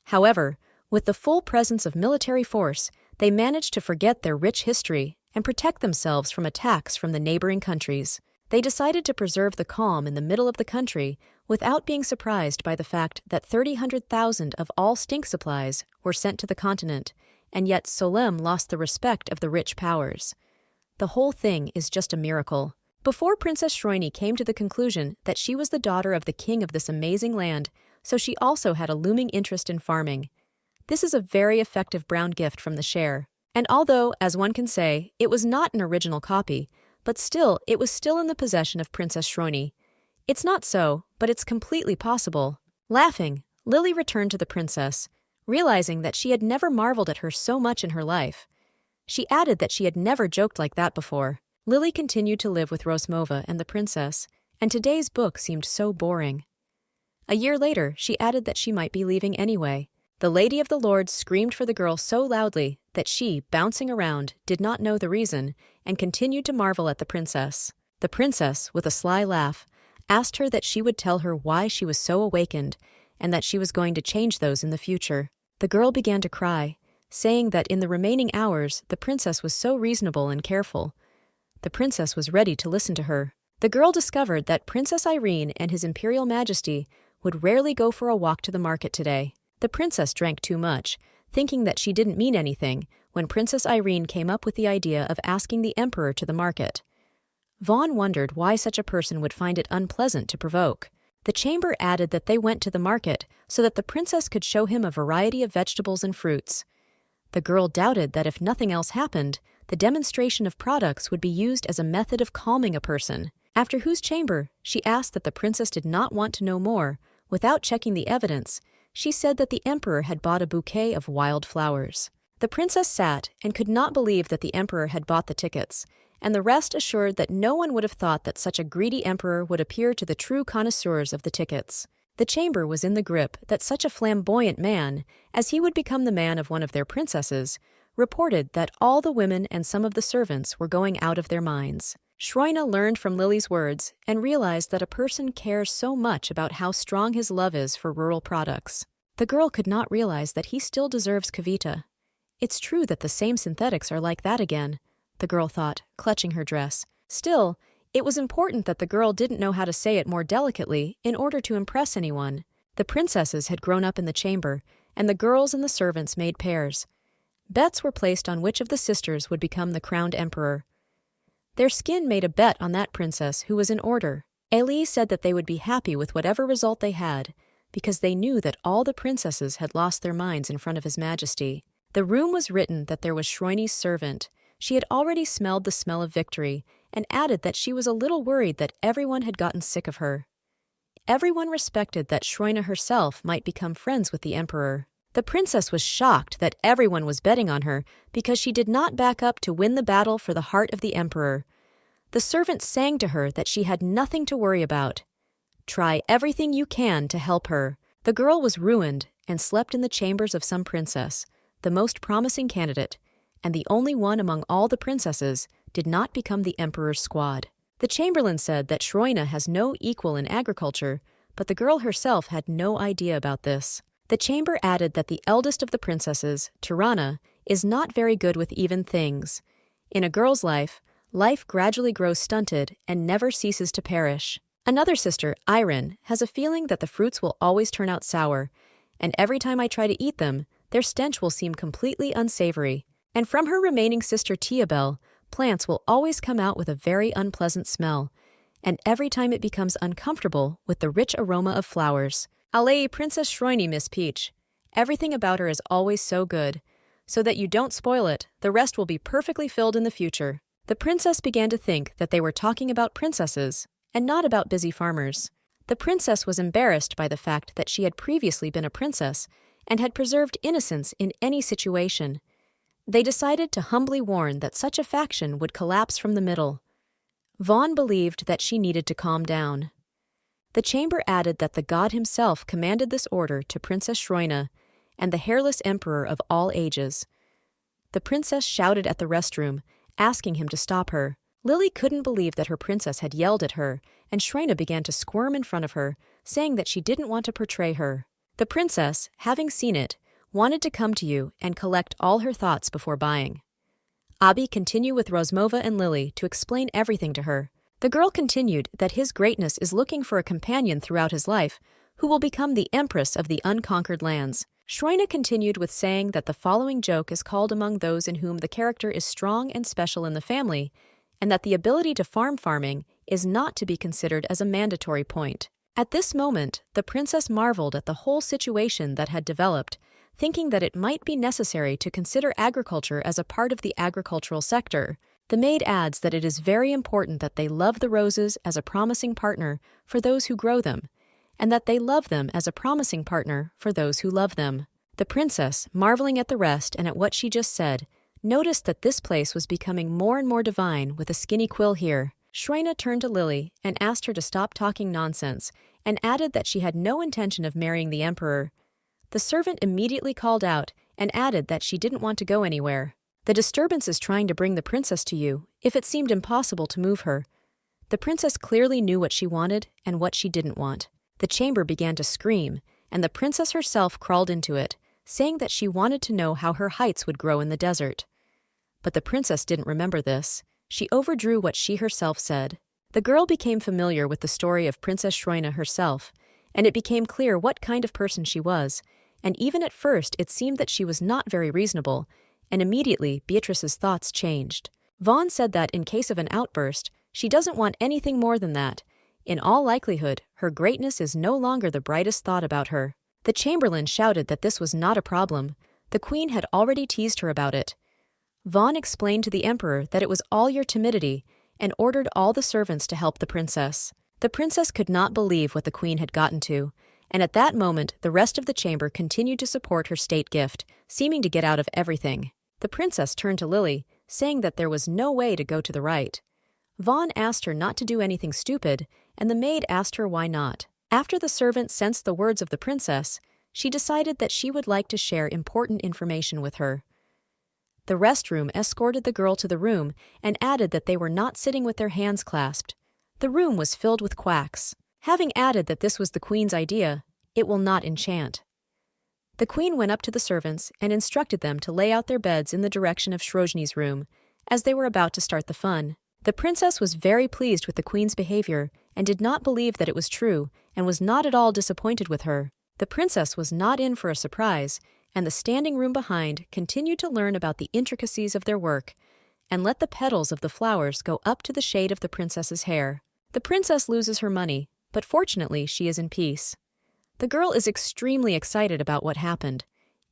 However, with the full presence of military force, they managed to forget their rich history and protect themselves from attacks from the neighboring countries. They decided to preserve the calm in the middle of the country without being surprised by the fact that 300,000 of all stink supplies were sent to the continent, and yet Solem lost the respect of the rich powers. The whole thing is just a miracle. Before Princess Shroini came to the conclusion that she was the daughter of the king of this amazing land, so she also had a looming interest in farming. This is a very effective brown gift from the share. And although, as one can say, it was not an original copy, but still, it was still in the possession of Princess Shroini. It's not so, but it's completely possible. Laughing, Lily returned to the princess, realizing that she had never marveled at her so much in her life. She added that she had never joked like that before. Lily continued to live with Rosmova and the princess, and today's book seemed so boring. A year later, she added that she might be leaving anyway. The Lady of the Lords screamed for the girl so loudly that she, bouncing around, did not know the reason, and continued to marvel at the princess. The princess, with a sly laugh, asked her that she would tell her why she was so awakened, and that she was going to change those in the future. The girl began to cry, saying that in the remaining hours the princess was so reasonable and careful. The princess was ready to listen to her. The girl discovered that Princess Irene and His Imperial Majesty would rarely go for a walk to the market today. The princess drank too much, thinking that she didn't mean anything, when Princess Irene came up with the idea of asking the emperor to the market. Vaughn wondered why such a person would find it unpleasant to provoke. The chamber added that they went to the market so that the princess could show him a variety of vegetables and fruits. The girl doubted that if nothing else happened, the demonstration of products would be used as a method of calming a person, after whose chamber she asked that the princess did not want to know more. Without checking the evidence, she said that the emperor had bought a bouquet of wild flowers. The princess sat and could not believe that the emperor had bought the tickets, and the rest assured that no one would have thought that such a greedy emperor would appear to the true connoisseurs of the tickets. The chamber was in the grip that such a flamboyant man, as he would become the man of one of their princesses, reported that all the women and some of the servants were going out of their minds. Schroina learned from Lily's words and realized that a person cares so much about how strong his love is for rural products. The girl could not realize that he still deserves Kavita. It's true that the same synthetics are like that again, the girl thought, clutching her dress. Still, it was important that the girl didn't know how to say it more delicately in order to impress anyone. The princesses had grown up in the chamber, and the girls and the servants made pairs. Bets were placed on which of the sisters would become the crowned emperor. Their skin made a bet on that princess who was in order. Elie said that they would be happy with whatever result they had, because they knew that all the princesses had lost their minds in front of His Majesty. The room was written that there was Schroini's servant. She had already smelled the smell of victory, and added that she was a little worried that everyone had gotten sick of her. Everyone respected that Schroina herself might become friends with the emperor. The princess was shocked that everyone was betting on her because she did not back up to win the battle for the heart of the emperor. The servant sang to her that she had nothing to worry about. Try everything you can to help her. The girl was ruined and slept in the chambers of some princess, the most promising candidate, and the only one among all the princesses, did not become the emperor's squad. The chamberlain said that Schroina has no equal in agriculture, but the girl herself had no idea about this. The chamber added that the eldest of the princesses, Tirana, is not very good with even things. In a girl's life, life gradually grows stunted and never ceases to perish. Another sister, Irene, has a feeling that the fruits will always turn out sour, and every time I try to eat them, their stench will seem completely unsavory. And from her remaining sister Tiabel, plants will always come out with a very unpleasant smell, and every time it becomes uncomfortable with the rich aroma of flowers. Allez, Princess Schroini, Miss Peach. Everything about her is always so good, so that you don't spoil it, the rest will be perfectly filled in the future. The princess began to think that they were talking about princesses, and not about busy farmers. The princess was embarrassed by the fact that she had previously been a princess, and had preserved innocence in any situation. They decided to humbly warn that such a faction would collapse from the middle. Vaughn believed that she needed to calm down. The chamber added that the god himself commanded this order to Princess Schroina and the hairless emperor of all ages. The princess shouted at the restroom, asking him to stop her. Lily couldn't believe that her princess had yelled at her, and Schroina began to squirm in front of her, saying that she didn't want to portray her. The princess, having seen it, wanted to come to you and collect all her thoughts before buying. Abi continued with Rosmova and Lily to explain everything to her. The girl continued that His Greatness is looking for a companion throughout his life who will become the empress of the unconquered lands. Schroina continued with saying that the following joke is called among those in whom the character is strong and special in the family, and that the ability to farming is not to be considered as a mandatory point. At this moment, the princess marveled at the whole situation that had developed, thinking that it might be necessary to consider agriculture as a part of the agricultural sector. The maid adds that it is very important that they love the roses as a promising partner for those who grow them, and that they love them as a promising partner for those who love them. The princess, marveling at the rest and at what she just said, noticed that this place was becoming more and more divine with a skinny quill here. Schroina turned to Lily and asked her to stop talking nonsense, and added that she had no intention of marrying the emperor. The servant immediately called out and added that she didn't want to go anywhere. The disturbance is trying to bring the princess to you, if it seemed impossible to move her. The princess clearly knew what she wanted and what she didn't want. The chamber began to scream, and the princess herself crawled into it, saying that she wanted to know how her heights would grow in the desert. But the princess didn't remember this. She overdrew what she herself said. The girl became familiar with the story of Princess Schreina herself, and it became clear what kind of person she was, and even at first it seemed that she was not very reasonable, and immediately Beatrice's thoughts changed. Vaughn said that in case of an outburst, she doesn't want anything more than that. In all likelihood, her greatness is no longer the brightest thought about her. The chamberlain shouted that this was not a problem. The queen had already teased her about it. Vaughn explained to the emperor that it was all your timidity and ordered all the servants to help the princess. The princess could not believe what the queen had gotten to, and at that moment the rest of the chamber continued to support her state gift, seeming to get out of everything. The princess turned to Lily, saying that there was no way to go to the right. Vaughn asked her not to do anything stupid, and the maid asked her why not. After the servant sensed the words of the princess, she decided that she would like to share important information with her. The restroom escorted the girl to the room and added that they were not sitting with their hands clasped. The room was filled with quacks. Having added that this was the queen's idea, it will not enchant. The queen went up to the servants and instructed them to lay out their beds in the direction of Shrojny's room, as they were about to start the fun. The princess was very pleased with the queen's behavior and did not believe that it was true and was not at all disappointed with her. The princess was not in for a surprise, and the standing room behind continued to learn about the intricacies of their work and let the petals of the flowers go up to the shade of the princess's hair. The princess loses her money, but fortunately she is in peace. The girl is extremely excited about what happened.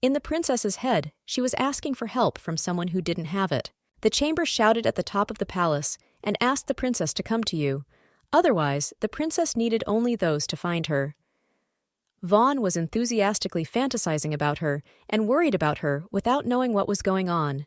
In the princess's head, she was asking for help from someone who didn't have it. The chamber shouted at the top of the palace and asked the princess to come to you. Otherwise, the princess needed only those to find her. Vaughn was enthusiastically fantasizing about her and worried about her without knowing what was going on.